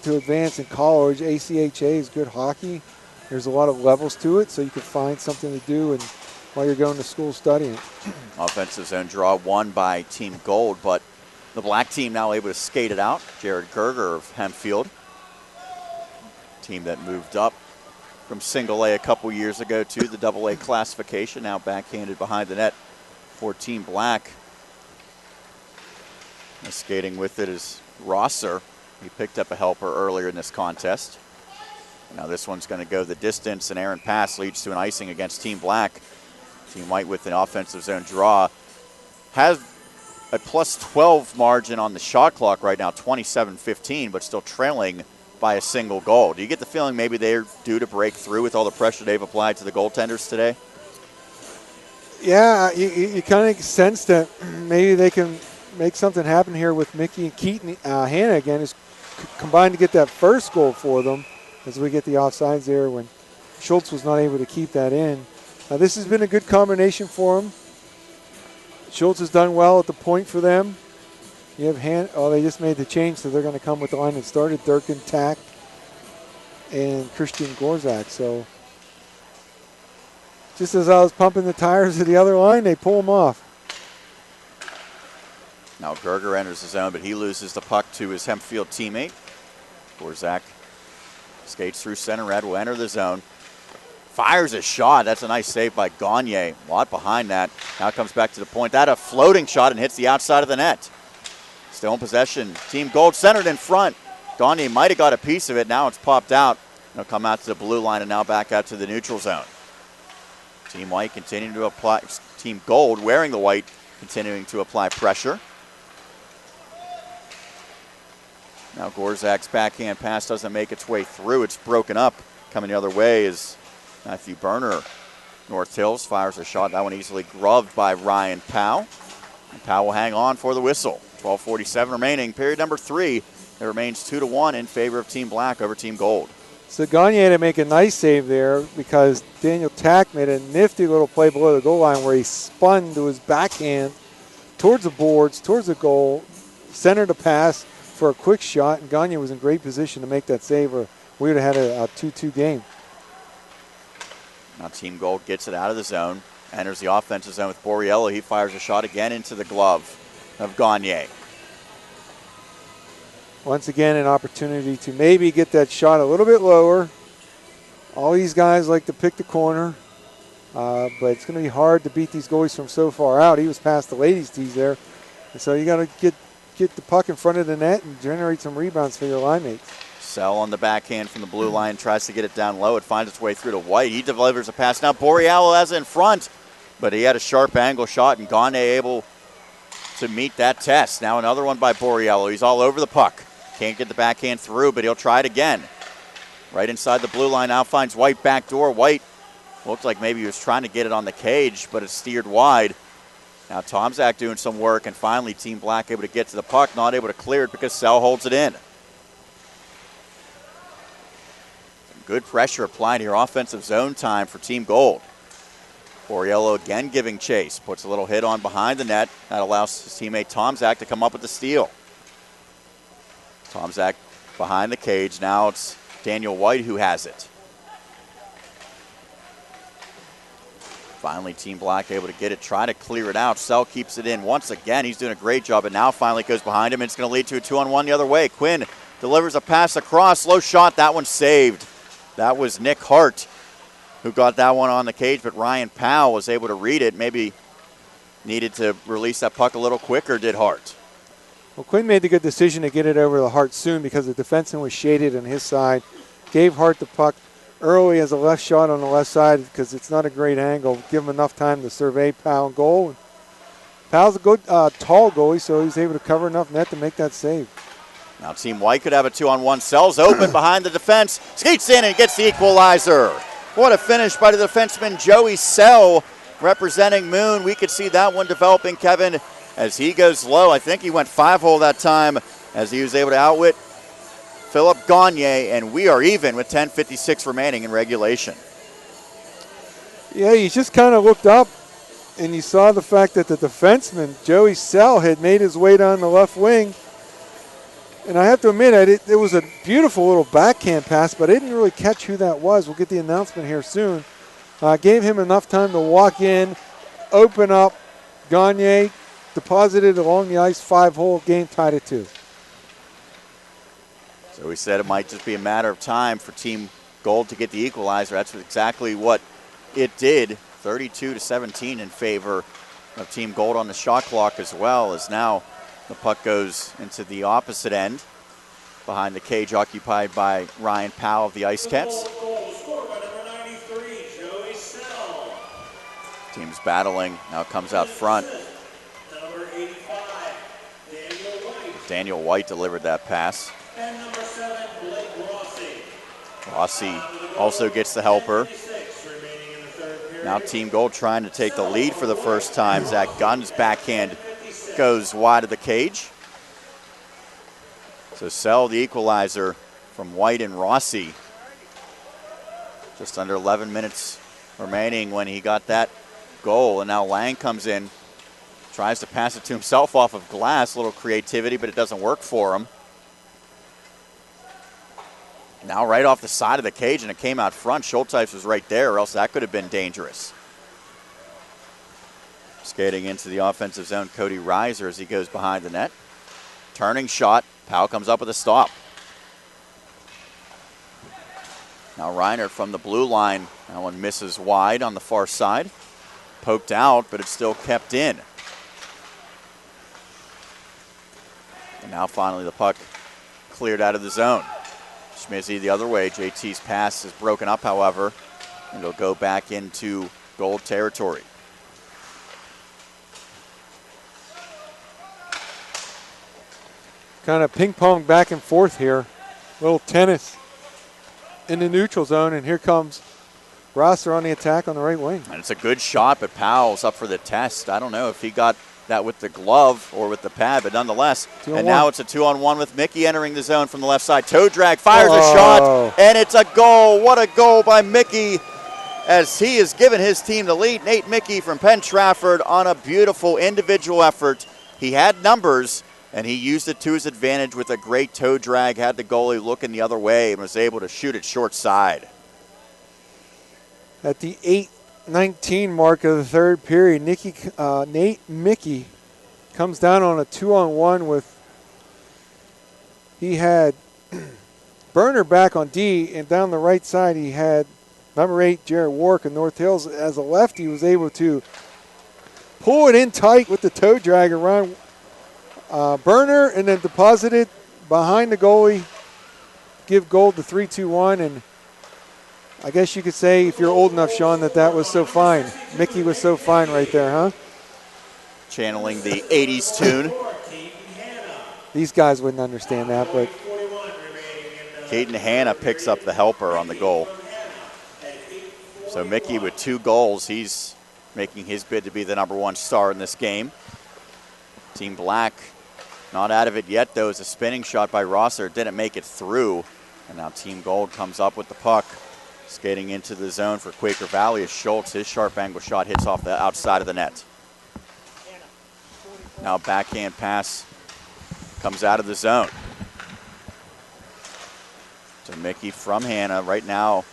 to advance in college. ACHA is good hockey. There's a lot of levels to it, so you can find something to do and while you're going to school studying. Offensive zone draw won by Team Gold, but the black team now able to skate it out. Jared Gerger of Hempfield, team that moved up from single A a couple years ago to the double A classification, now backhanded behind the net for Team Black. And skating with it is Rosser. He picked up a helper earlier in this contest. Now this one's going to go the distance, and errant pass leads to an icing against Team Black. Team White with an offensive zone draw has a plus 12 margin on the shot clock right now, 27-15, but still trailing by a single goal. Do you get the feeling maybe they're due to break through with all the pressure they've applied to the goaltenders today? Yeah, you kind of sense that maybe they can make something happen here with Mickey and Keaton. Hannah again is combined to get that first goal for them as we get the offsides there when Schultz was not able to keep that in. Now this has been a good combination for them. Schultz has done well at the point for them. You have they just made the change, so they're going to come with the line that started Durkin, Tack, and Christian Gorzak. So just as I was pumping the tires of the other line, they pull them off. Now Gerger enters the zone, but he loses the puck to his Hempfield teammate. Gorzak skates through center red, will enter the zone. Fires a shot. That's a nice save by Gagne. A lot behind that. Now comes back to the point. That a floating shot and hits the outside of the net. Still in possession. Team Gold centered in front. Gagne might have got a piece of it. Now it's popped out. It'll come out to the blue line and now back out to the neutral zone. Team White continuing to apply. Team Gold wearing the white continuing to apply pressure. Now Gorzak's backhand pass doesn't make its way through. It's broken up. Coming the other way is Matthew Berner. North Hills fires a shot. That one easily gloved by Ryan Powell. And Powell will hang on for the whistle. 12:47 remaining. Period number 3. It remains 2-1 in favor of Team Black over Team Gold. So Gagne had to make a nice save there because Daniel Tack made a nifty little play below the goal line where he spun to his backhand towards the boards, towards the goal, centered a pass for a quick shot, and Gagne was in great position to make that save, or we would have had a 2-2 game. Now Team Gold gets it out of the zone, enters the offensive zone with Borriello. He fires a shot again into the glove of Gagne. Once again, an opportunity to maybe get that shot a little bit lower. All these guys like to pick the corner, but it's going to be hard to beat these goalies from so far out. He was past the ladies' tees there, and so you got to get the puck in front of the net and generate some rebounds for your line mates. Sell on the backhand from the blue line, tries to get it down low. It finds its way through to White. He delivers a pass. Now Borriello has it in front, but he had a sharp angle shot, and Gagne able to meet that test. Now another one by Borriello. He's all over the puck. Can't get the backhand through, but he'll try it again. Right inside the blue line, now finds White back door. White looked like maybe he was trying to get it on the cage, but it's steered wide. Now Tomzak doing some work, and finally Team Black able to get to the puck, not able to clear it because Sell holds it in. Some good pressure applied here. Offensive zone time for Team Gold. Borriello again giving chase. Puts a little hit on behind the net. That allows his teammate Tomczak to come up with the steal. Tomczak behind the cage. Now it's Daniel White who has it. Finally, Team Black able to get it, try to clear it out. Sell keeps it in once again. He's doing a great job, and now finally goes behind him. It's going to lead to a 2-on-1 the other way. Quinn delivers a pass across. Low shot. That one saved. That was Nick Hart who got that one on the cage, but Ryan Powell was able to read it. Maybe needed to release that puck a little quicker, did Hart. Well, Quinn made the good decision to get it over the Hart soon because the defenseman was shaded on his side. Gave Hart the puck early as a left shot on the left side because it's not a great angle. Give him enough time to survey Powell goal. Powell's a good tall goalie, so he's able to cover enough net to make that save. Now Team White could have a 2-on-1. Sells open behind the defense. Skates in and gets the equalizer. What a finish by the defenseman Joey Sell representing Moon. We could see that one developing, Kevin, as he goes low. I think he went 5-hole that time as he was able to outwit Philip Gagne, and we are even with 10:56 remaining in regulation. Yeah, you just kind of looked up and you saw the fact that the defenseman, Joey Sell, had made his way down the left wing. And I have to admit, it was a beautiful little backhand pass, but I didn't really catch who that was. We'll get the announcement here soon. Gave him enough time to walk in, open up. Gagne deposited along the ice, 5-hole, game tied at 2. So we said it might just be a matter of time for Team Gold to get the equalizer. That's exactly what it did. 32-17 in favor of Team Gold on the shot clock, as well as now the puck goes into the opposite end behind the cage occupied by Ryan Powell of the Ice Cats. Team's battling, now comes out front. Daniel White delivered that pass. Rossi also gets the helper. Now Team Gold trying to take the lead for the first time. Zach Gunn's backhand goes wide of the cage. So Sell the equalizer from White and Rossi. Just under 11 minutes remaining when he got that goal. And now Lang comes in, tries to pass it to himself off of glass. A little creativity, but it doesn't work for him. Now right off the side of the cage, and it came out front. Schulteis was right there, or else that could have been dangerous. Skating into the offensive zone, Cody Reiser as he goes behind the net. Turning shot. Powell comes up with a stop. Now Reiner from the blue line. That one misses wide on the far side. Poked out, but it's still kept in. And now finally the puck cleared out of the zone. Schmizzy the other way. JT's pass is broken up, however, and it'll go back into Gold territory. Kind of ping pong back and forth here. Little tennis in the neutral zone, and here comes Rosser on the attack on the right wing. And it's a good shot, but Powell's up for the test. I don't know if he got that with the glove or with the pad, but nonetheless. And now it's a 2-on-1 with Mickey entering the zone from the left side. Toe drag, fires a shot, and it's a goal. What a goal by Mickey as he has given his team the lead. Nate Mickey from Penn Trafford on a beautiful individual effort. He had numbers, and he used it to his advantage with a great toe drag, had the goalie looking the other way, and was able to shoot it short side. At the 8:19 mark of the third period, Nate Mickey comes down on a 2-on-1 with, he had Burner back on D, and down the right side he had number 8, Jared Warwick of North Hills. As a lefty, he was able to pull it in tight with the toe drag around Burner and then deposit it behind the goalie, give Gold the 3-2-1, and I guess you could say, if you're old enough, Sean, that was so fine. Mickey was so fine right there, huh? Channeling the 80s tune. These guys wouldn't understand that, but Caden Hanna picks up the helper on the goal. So Mickey with 2 goals, he's making his bid to be the #1 star in this game. Team Black not out of it yet, though, as a spinning shot by Rosser didn't make it through. And now Team Gold comes up with the puck. Skating into the zone for Quaker Valley is Schultz. His sharp angle shot hits off the outside of the net. Now backhand pass comes out of the zone to Mickey from Hannah. Right now,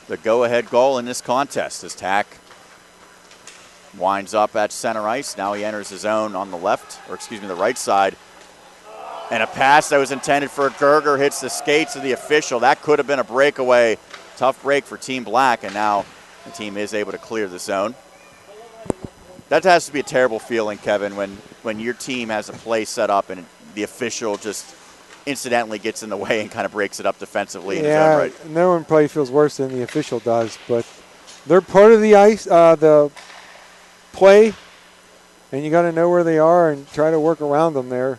the go-ahead goal in this contest as Tack winds up at center ice. Now he enters the zone on the left, or excuse me, the right side. And a pass that was intended for Gerger hits the skates of the official. That could have been a breakaway. Tough break for Team Black, and now the team is able to clear the zone. That has to be a terrible feeling, Kevin, when your team has a play set up and the official just incidentally gets in the way and kind of breaks it up defensively in his own right. No one probably feels worse than the official does, but they're part of the ice, the play, and you got to know where they are and try to work around them there.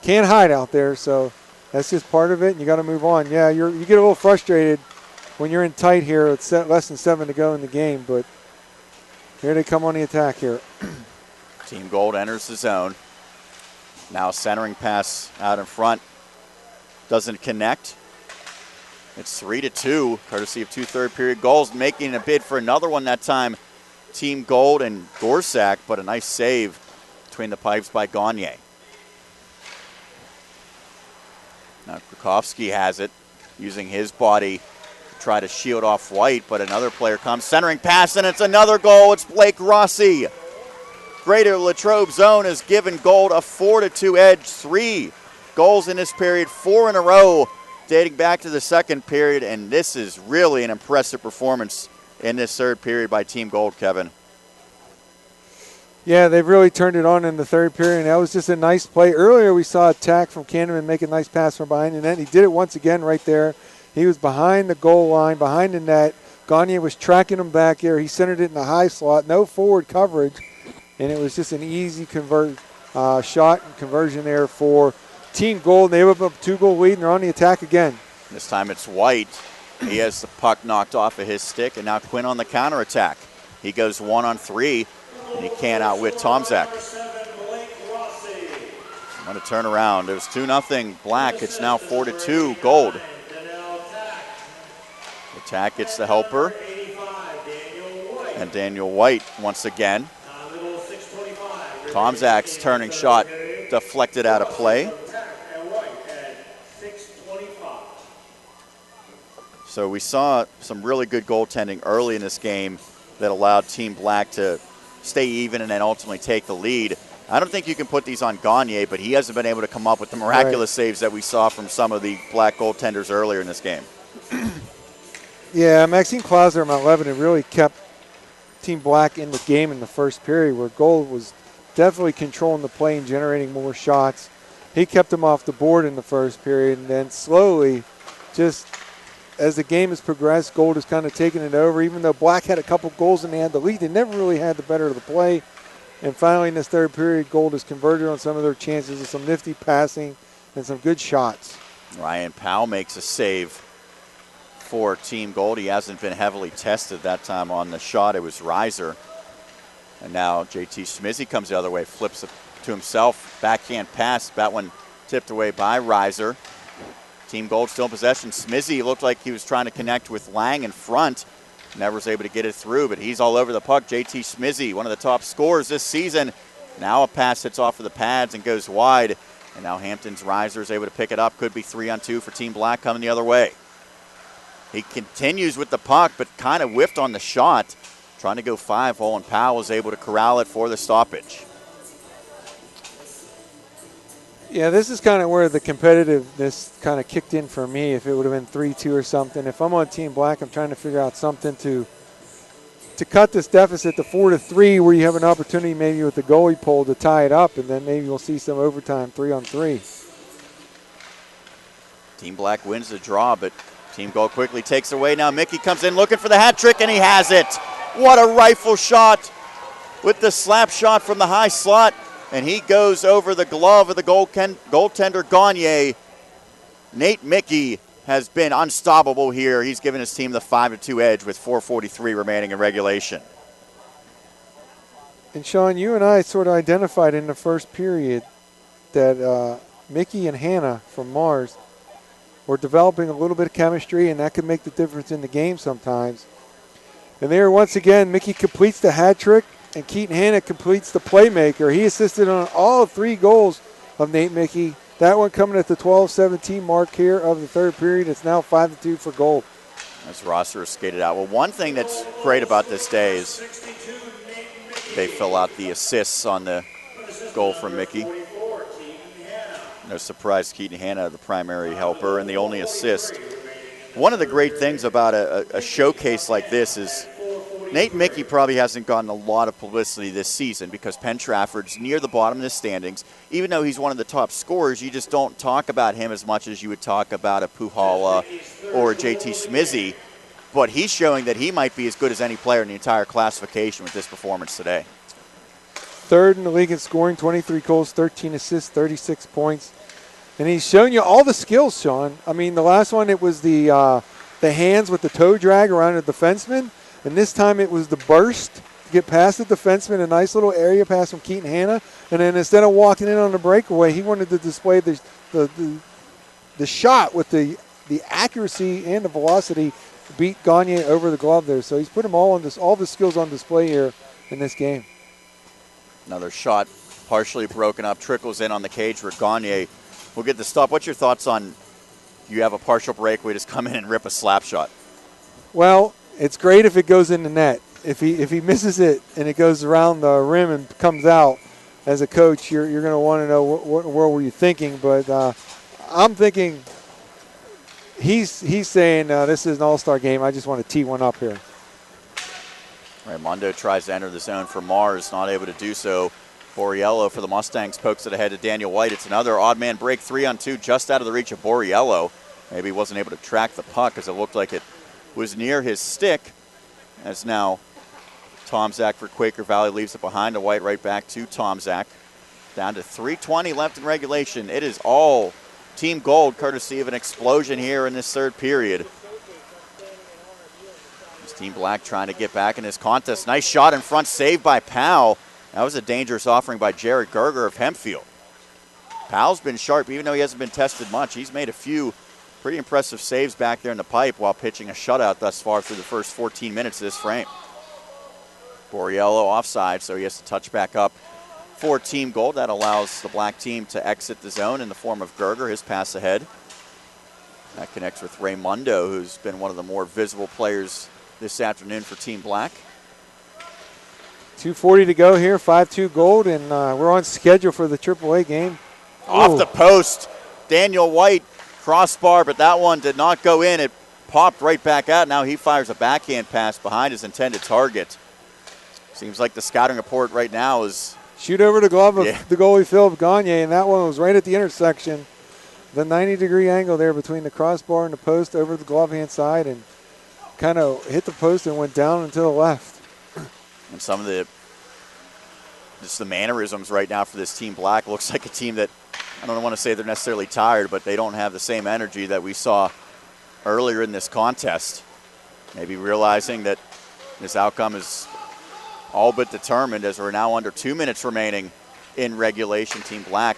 Can't hide out there, so that's just part of it, and you got to move on. Yeah, you get a little frustrated when you're in tight here. It's less than 7 to go in the game, but here they come on the attack here. Team Gold enters the zone. Now centering pass out in front. Doesn't connect. It's 3-2, courtesy of 2 third-period goals, making a bid for another one that time. Team Gold and Gorsak, but a nice save between the pipes by Gagne. Now Krakowski has it, using his body to try to shield off White, but another player comes, centering pass, and it's another goal. It's Blake Rossi. Greater Latrobe Zone has given Gold a 4-2 edge. 3 goals in this period, 4 in a row, dating back to the second period, and this is really an impressive performance in this third period by Team Gold, Kevin. Yeah, they've really turned it on in the third period, and that was just a nice play. Earlier we saw Tack from Canterman make a nice pass from behind the net. He did it once again right there. He was behind the goal line, behind the net. Gagne was tracking him back here. He centered it in the high slot, no forward coverage, and it was just an easy shot and conversion there for Team Gold. They have a 2-goal lead, and they're on the attack again. This time it's White. He has the puck knocked off of his stick, and now Quinn on the counterattack. He goes 1-on-3, and he can't outwit Tomzak. I'm going to turn around. It was 2-0 Black. It's now 4-2 Gold. Attack gets the helper. And Daniel White once again. Tomzak's turning shot deflected out of play. So we saw some really good goaltending early in this game that allowed Team Black to stay even and then ultimately take the lead. I don't think you can put these on Gagne, but he hasn't been able to come up with the miraculous saves that we saw from some of the Black goaltenders earlier in this game. Yeah, Maxime Clauser, my 11, had really kept Team Black in the game in the first period, where Gold was definitely controlling the play and generating more shots. He kept them off the board in the first period, and then slowly, just as the game has progressed, Gold has kind of taken it over. Even though Black had a couple goals and they had the lead, they never really had the better of the play. And finally, in this third period, Gold has converted on some of their chances with some nifty passing and some good shots. Ryan Powell makes a save for Team Gold. He hasn't been heavily tested that time on the shot. It was Reiser. And now JT Schmizzy comes the other way, flips it to himself. Backhand pass. That one tipped away by Reiser. Team Gold still in possession. Smizzy looked like he was trying to connect with Lang in front. Never was able to get it through, but he's all over the puck. JT Smizzy, one of the top scorers this season. Now a pass hits off of the pads and goes wide. And now Hampton's Reiser is able to pick it up. Could be 3-on-2 for Team Black coming the other way. He continues with the puck, but kind of whiffed on the shot. Trying to go 5-hole, and Powell is able to corral it for the stoppage. Yeah, this is kind of where the competitiveness kind of kicked in for me. If it would have been 3-2 or something. If I'm on Team Black, I'm trying to figure out something to cut this deficit to 4-3, where you have an opportunity maybe with the goalie pull to tie it up, and then maybe we'll see some overtime 3-on-3. Team Black wins the draw, but Team Gold quickly takes away. Now Mickey comes in looking for the hat trick, and he has it. What a rifle shot with the slap shot from the high slot. And he goes over the glove of the goaltender Gagne. Nate Mickey has been unstoppable here. He's given his team the 5-2 edge with 4:43 remaining in regulation. And Sean, you and I sort of identified in the first period that Mickey and Hannah from Mars or developing a little bit of chemistry, and that can make the difference in the game sometimes. And there, once again, Mickey completes the hat trick, and Keaton Hanna completes the playmaker. He assisted on all 3 goals of Nate Mickey. That one coming at the 12-17 mark here of the third period. It's now 5-2 for Gold. As Rosser skated out. Well, one thing that's great about this day is they fill out the assists on the goal from Mickey. No surprise, Keaton Hanna, the primary helper, and the only assist. One of the great things about a showcase like this is Nate Mickey probably hasn't gotten a lot of publicity this season because Penn Trafford's near the bottom of the standings. Even though he's one of the top scorers, you just don't talk about him as much as you would talk about a PIHL or a JT Schmizzy. But he's showing that he might be as good as any player in the entire classification with this performance today. Third in the league in scoring, 23 goals, 13 assists, 36 points. And he's shown you all the skills, Sean. I mean, the last one, it was the hands with the toe drag around the defenseman. And this time it was the burst to get past the defenseman, a nice little area pass from Keaton Hanna. And then instead of walking in on the breakaway, he wanted to display the shot with the accuracy and the velocity to beat Gagne over the glove there. So he's put them all the skills on display here in this game. Another shot partially broken up, trickles in on the cage for Gagne. We'll get the stop. What's your thoughts on you have a partial breakaway, just come in and rip a slap shot? Well, it's great if it goes in the net. If he misses it and it goes around the rim and comes out, as a coach, you're going to want to know what were you thinking. But I'm thinking he's saying this is an all-star game. I just want to tee one up here. Raimondo tries to enter the zone for Mars, not able to do so. Borriello for the Mustangs pokes it ahead to Daniel White. It's another odd man break, 3-on-2, just out of the reach of Borriello. Maybe he wasn't able to track the puck as it looked like it was near his stick. As now Tom Zach for Quaker Valley leaves it behind. To White right back to Tom Zach. Down to 3:20 left in regulation. It is all Team Gold, courtesy of an explosion here in this third period. It's Team Black trying to get back in this contest. Nice shot in front, saved by Powell. That was a dangerous offering by Jared Gerger of Hempfield. Powell's been sharp, even though he hasn't been tested much. He's made a few pretty impressive saves back there in the pipe while pitching a shutout thus far through the first 14 minutes of this frame. Borriello offside, so he has to touch back up for Team Gold. That allows the black team to exit the zone in the form of Gerger, his pass ahead. That connects with Raimondo, who's been one of the more visible players this afternoon for Team Black. 2:40 to go here, 5-2 Gold, and we're on schedule for the AAA game. Off the post, Daniel White, crossbar, but that one did not go in. It popped right back out. Now he fires a backhand pass behind his intended target. Seems like the scouting report right now is... Shoot over the glove of the goalie, Philip Gagne, and that one was right at the intersection. The 90-degree angle there between the crossbar and the post over the glove hand side, and kind of hit the post and went down and to the left. And some of the mannerisms right now for this Team Black looks like a team that, I don't want to say they're necessarily tired, but they don't have the same energy that we saw earlier in this contest. Maybe realizing that this outcome is all but determined as we're now under 2 minutes remaining in regulation. Team Black,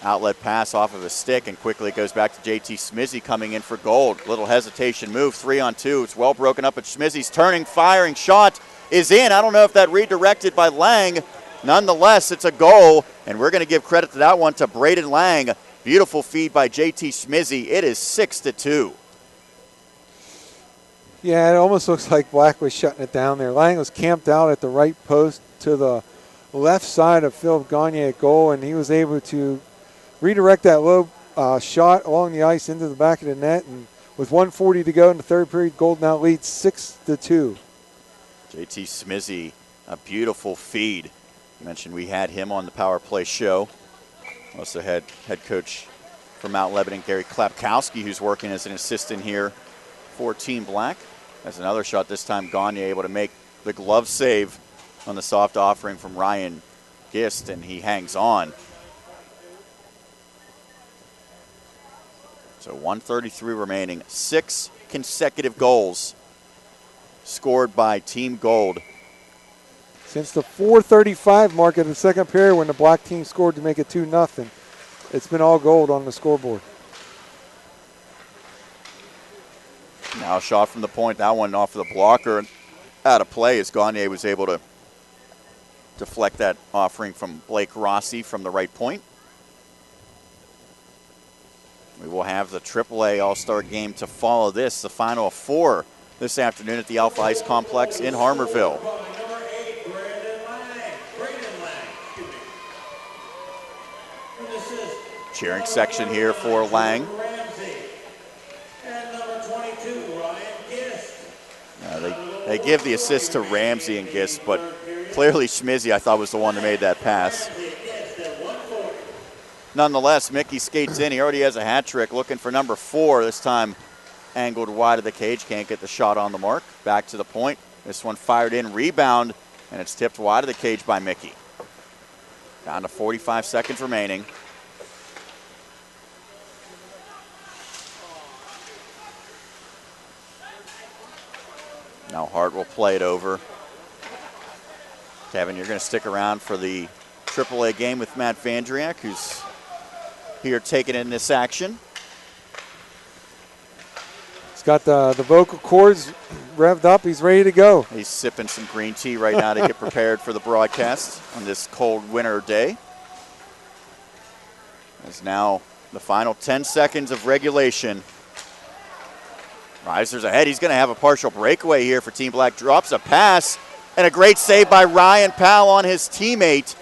outlet pass off of a stick, and quickly it goes back to JT Schmizzy coming in for Gold. Little hesitation move, 3-on-2. It's well broken up, but Schmizzy's turning, firing, shot is in. I don't know if that redirected by Lang. Nonetheless, it's a goal, and we're going to give credit to that one to Braden Lang. Beautiful feed by JT Schmizzy. It is 6-2. Yeah, it almost looks like Black was shutting it down there. Lang was camped out at the right post to the left side of Philip Gagne at goal, and he was able to redirect that low shot along the ice into the back of the net. And with 1:40 to go in the third period, Gold now leads 6-2. JT Schmizzy, a beautiful feed. I mentioned we had him on the Power Play show. Also had head coach from Mount Lebanon, Gary Klapkowski, who's working as an assistant here for Team Black. That's another shot, this time Gagne able to make the glove save on the soft offering from Ryan Gist, and he hangs on. So 1:33 remaining. 6 consecutive goals scored by Team Gold. Since the 4:35 mark of the second period when the black team scored to make it 2-0, it's been all Gold on the scoreboard. Now a shot from the point. That one off of the blocker. Out of play as Gagne was able to deflect that offering from Blake Rossi from the right point. We will have the AAA All-Star game to follow this, the final of 4 this afternoon at the Alpha Ice Complex in Harmarville. Cheering section here for Lang. They give the assist to Ramsey and Gist, but clearly Schmizzy, I thought, was the one that made that pass. Nonetheless, Mickey skates in. He already has a hat trick, looking for number 4. This time angled wide of the cage. Can't get the shot on the mark. Back to the point. This one fired in, rebound, and it's tipped wide of the cage by Mickey. Down to 45 seconds remaining. Now Hart will play it over. Kevin, you're going to stick around for the AAA game with Matt Vandriak, who's here taking in this action. He's got the vocal cords revved up. He's ready to go. He's sipping some green tea right now to get prepared for the broadcast on this cold winter day. As now the final 10 seconds of regulation. Reiser's ahead. He's going to have a partial breakaway here for Team Black. Drops a pass, and a great save by Ryan Powell on his teammate.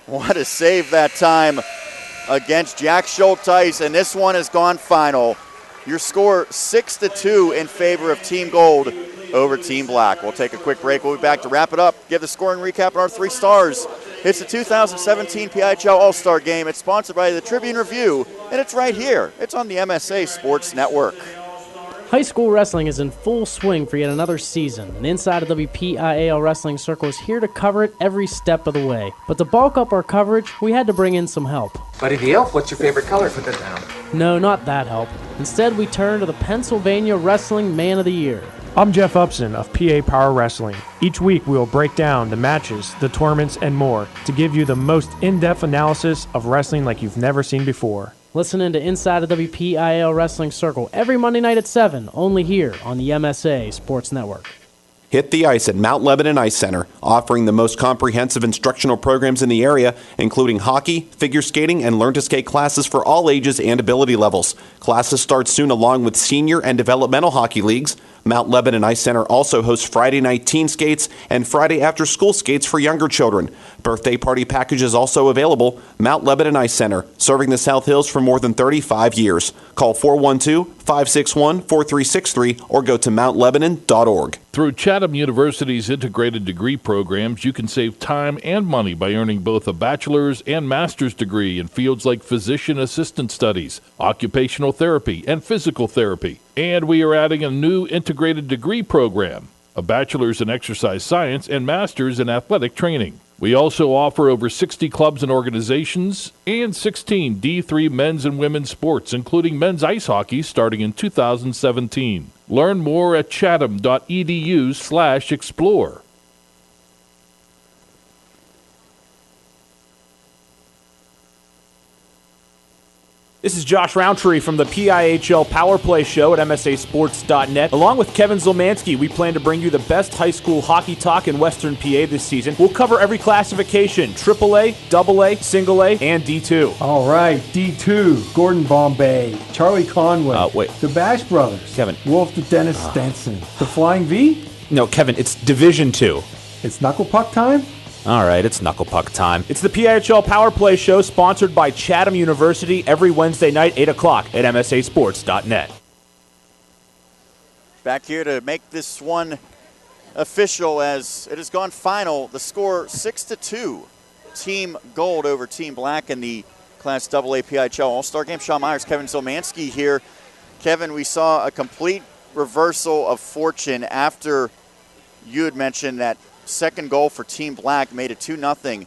What a save that time against Jack Schulteis, and this one has gone final. Your score 6-2 in favor of Team Gold over Team Black. We'll take a quick break. We'll be back to wrap it up, give the scoring recap on our 3 stars. It's the 2017 PIHL All-Star Game. It's sponsored by the Tribune Review, and it's right here. It's on the MSA Sports Network. High school wrestling is in full swing for yet another season, and Inside of the PIHL Wrestling Circle is here to cover it every step of the way. But to bulk up our coverage, we had to bring in some help. Buddy the Elf, what's your favorite color for the town? No, not that help. Instead, we turn to the Pennsylvania Wrestling Man of the Year. I'm Jeff Upson of PA Power Wrestling. Each week we will break down the matches, the tournaments, and more to give you the most in-depth analysis of wrestling like you've never seen before. Listen in to Inside the WPIHL Wrestling Circle every Monday night at 7, only here on the MSA Sports Network. Hit the ice at Mount Lebanon Ice Center, offering the most comprehensive instructional programs in the area, including hockey, figure skating, and learn-to-skate classes for all ages and ability levels. Classes start soon along with senior and developmental hockey leagues. Mount Lebanon Ice Center also hosts Friday night teen skates and Friday after-school skates for younger children. Birthday party packages also available. Mount Lebanon Ice Center, serving the South Hills for more than 35 years. Call 412-561-4363 or go to mountlebanon.org. Through Chatham University's integrated degree programs, you can save time and money by earning both a bachelor's and master's degree in fields like physician assistant studies, occupational therapy, and physical therapy. And we are adding a new integrated degree program, a bachelor's in exercise science and master's in athletic training. We also offer over 60 clubs and organizations and 16 D3 men's and women's sports, including men's ice hockey starting in 2017. Learn more at chatham.edu/explore. This is Josh Roundtree from the PIHL Power Play Show at MSASports.net. Along with Kevin Zielmanski, we plan to bring you the best high school hockey talk in Western PA this season. We'll cover every classification: AAA, AA, Single A, and D2. All right, D2, Gordon Bombay, Charlie Conway, the Bash Brothers, Kevin. Wolf the Dennis Stenson, the Flying V? No, Kevin, it's Division 2. It's Knuckle Puck time? All right, it's Knuckle Puck time. It's the PIHL Power Play Show, sponsored by Chatham University, every Wednesday night, 8 o'clock at MSASports.net. Back here to make this one official as it has gone final. The score 6-2. Team Gold over Team Black in the Class AA PIHL All-Star Game. Sean Meyers, Kevin Zielmanski here. Kevin, we saw a complete reversal of fortune after you had mentioned that second goal for Team Black made it 2-0.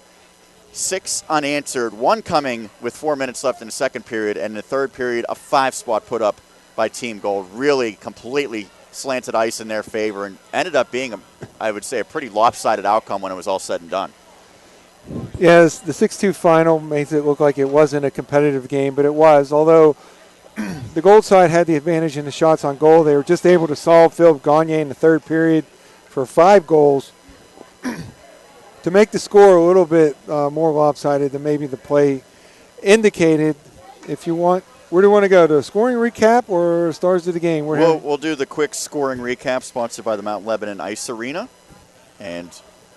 6 unanswered, 1 coming with 4 minutes left in the second period, and in the third period, a 5-spot put up by Team Gold. Really completely slanted ice in their favor and ended up being, I would say, a pretty lopsided outcome when it was all said and done. Yes, the 6-2 final makes it look like it wasn't a competitive game, but it was. Although the Gold side had the advantage in the shots on goal. They were just able to solve Philip Gagne in the third period for 5 goals to make the score a little bit more lopsided than maybe the play indicated. If you want, where do you want to go? To a scoring recap or stars of the game? We'll do the quick scoring recap sponsored by the Mount Lebanon Ice Arena. And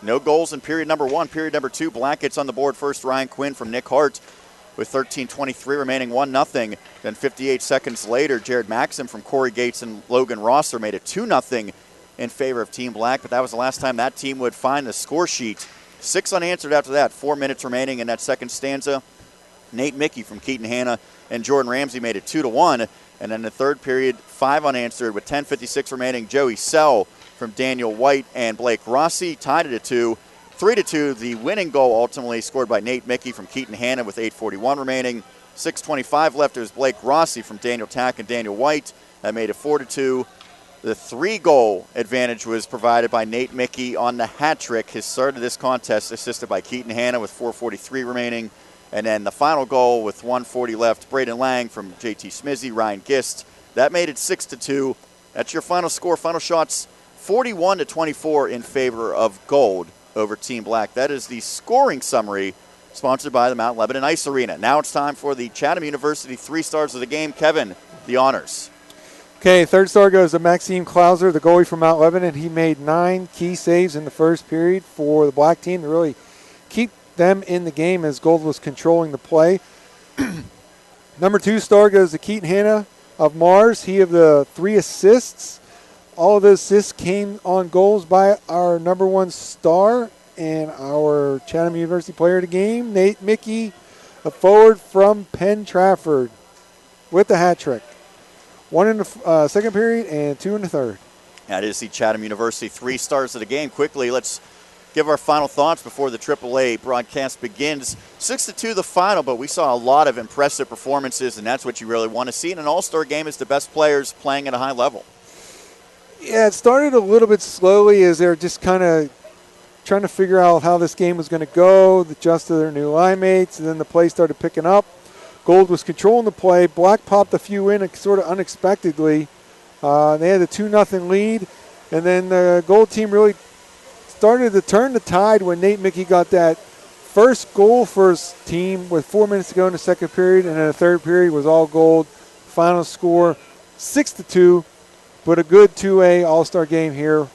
no goals in period number 1. Period number 2, Black gets on the board first. Ryan Quinn from Nick Hart with 13:23 remaining, 1-0. Then 58 seconds later, Jared Maxim from Corey Gates and Logan Rosser made it 2-0 in favor of Team Black. But that was the last time that team would find the score sheet. 6 unanswered after that. 4 minutes remaining in that second stanza. Nate Mickey from Keaton Hanna and Jordan Ramsey made it 2-1. And then the third period, 5 unanswered with 10:56 remaining. Joey Sell from Daniel White and Blake Rossi tied it at 2. 3-2, the winning goal ultimately scored by Nate Mickey from Keaton Hanna with 8:41 remaining. 6:25 left. It was Blake Rossi from Daniel Tack and Daniel White. That made it 4-2. The 3-goal advantage was provided by Nate Mickey on the hat trick. His start of this contest assisted by Keaton Hanna with 4:43 remaining. And then the final goal with 1:40 left, Braden Lang from JT Smizzy, Ryan Gist. That made it 6-2. That's your final score. Final shots 41-24 in favor of Gold over Team Black. That is the scoring summary sponsored by the Mount Lebanon Ice Arena. Now it's time for the Chatham University 3 stars of the game. Kevin, the honors. Okay, third star goes to Maxime Klauser, the goalie from Mount Lebanon. He made 9 key saves in the first period for the Black team to really keep them in the game as Gold was controlling the play. Number 2 star goes to Keaton Hanna of Mars. He of the 3 assists. All of the assists came on goals by our number 1 star and our Chatham University player of the game, Nate Mickey, a forward from Penn Trafford, with the hat trick. 1 in the second period and 2 in the third. That is the Chatham University 3 stars of the game. Quickly, let's give our final thoughts before the AAA broadcast begins. 6-2 the final, but we saw a lot of impressive performances, and that's what you really want to see in an all-star game, is the best players playing at a high level. Yeah, it started a little bit slowly as they're just kind of trying to figure out how this game was going to go, adjust to their new line mates, and then the play started picking up. Gold was controlling the play. Black popped a few in sort of unexpectedly. They had a 2-0 lead, and then the Gold team really started to turn the tide when Nate Mickey got that first goal for his team with 4 minutes to go in the second period, and then the third period was all Gold. Final score 6-2, but a good 2A All-Star game here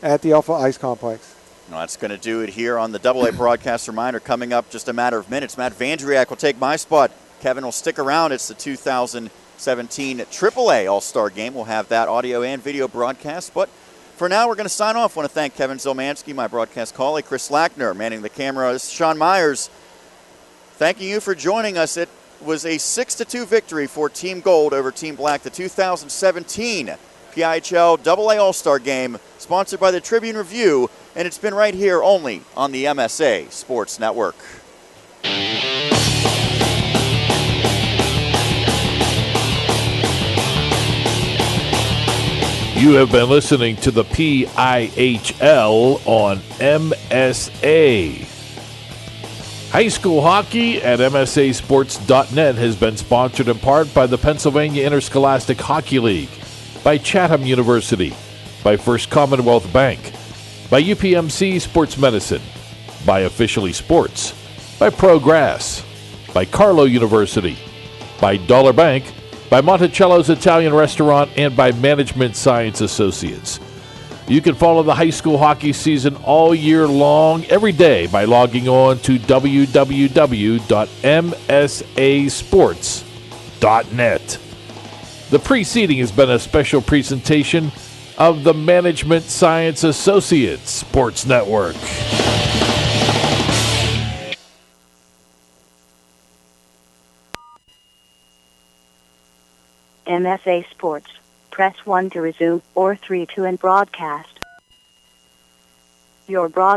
at the Alpha Ice Complex. Well, that's going to do it here on the AA broadcast. Reminder, coming up just a matter of minutes, Matt Vandriak will take my spot. Kevin will stick around. It's the 2017 AAA All-Star Game. We'll have that audio and video broadcast. But for now, we're going to sign off. I want to thank Kevin Zielmanski, my broadcast colleague, Chris Lackner, manning the camera, Sean Meyers. Thanking you for joining us. It was a 6-2 victory for Team Gold over Team Black, the 2017 PIHL AA All-Star Game, sponsored by the Tribune Review, and it's been right here only on the MSA Sports Network. You have been listening to the PIHL on MSA. High school hockey at MSAsports.net has been sponsored in part by the Pennsylvania Interscholastic Hockey League, by Chatham University, by First Commonwealth Bank, by UPMC Sports Medicine, by Officially Sports, by Progress, by Carlow University, by Dollar Bank, by Monticello's Italian Restaurant, and by Management Science Associates. You can follow the high school hockey season all year long, every day, by logging on to www.msasports.net. The preceding has been a special presentation of the Management Science Associates Sports Network. MSA Sports. Press 1 to resume or 3 to end broadcast. Your broadcast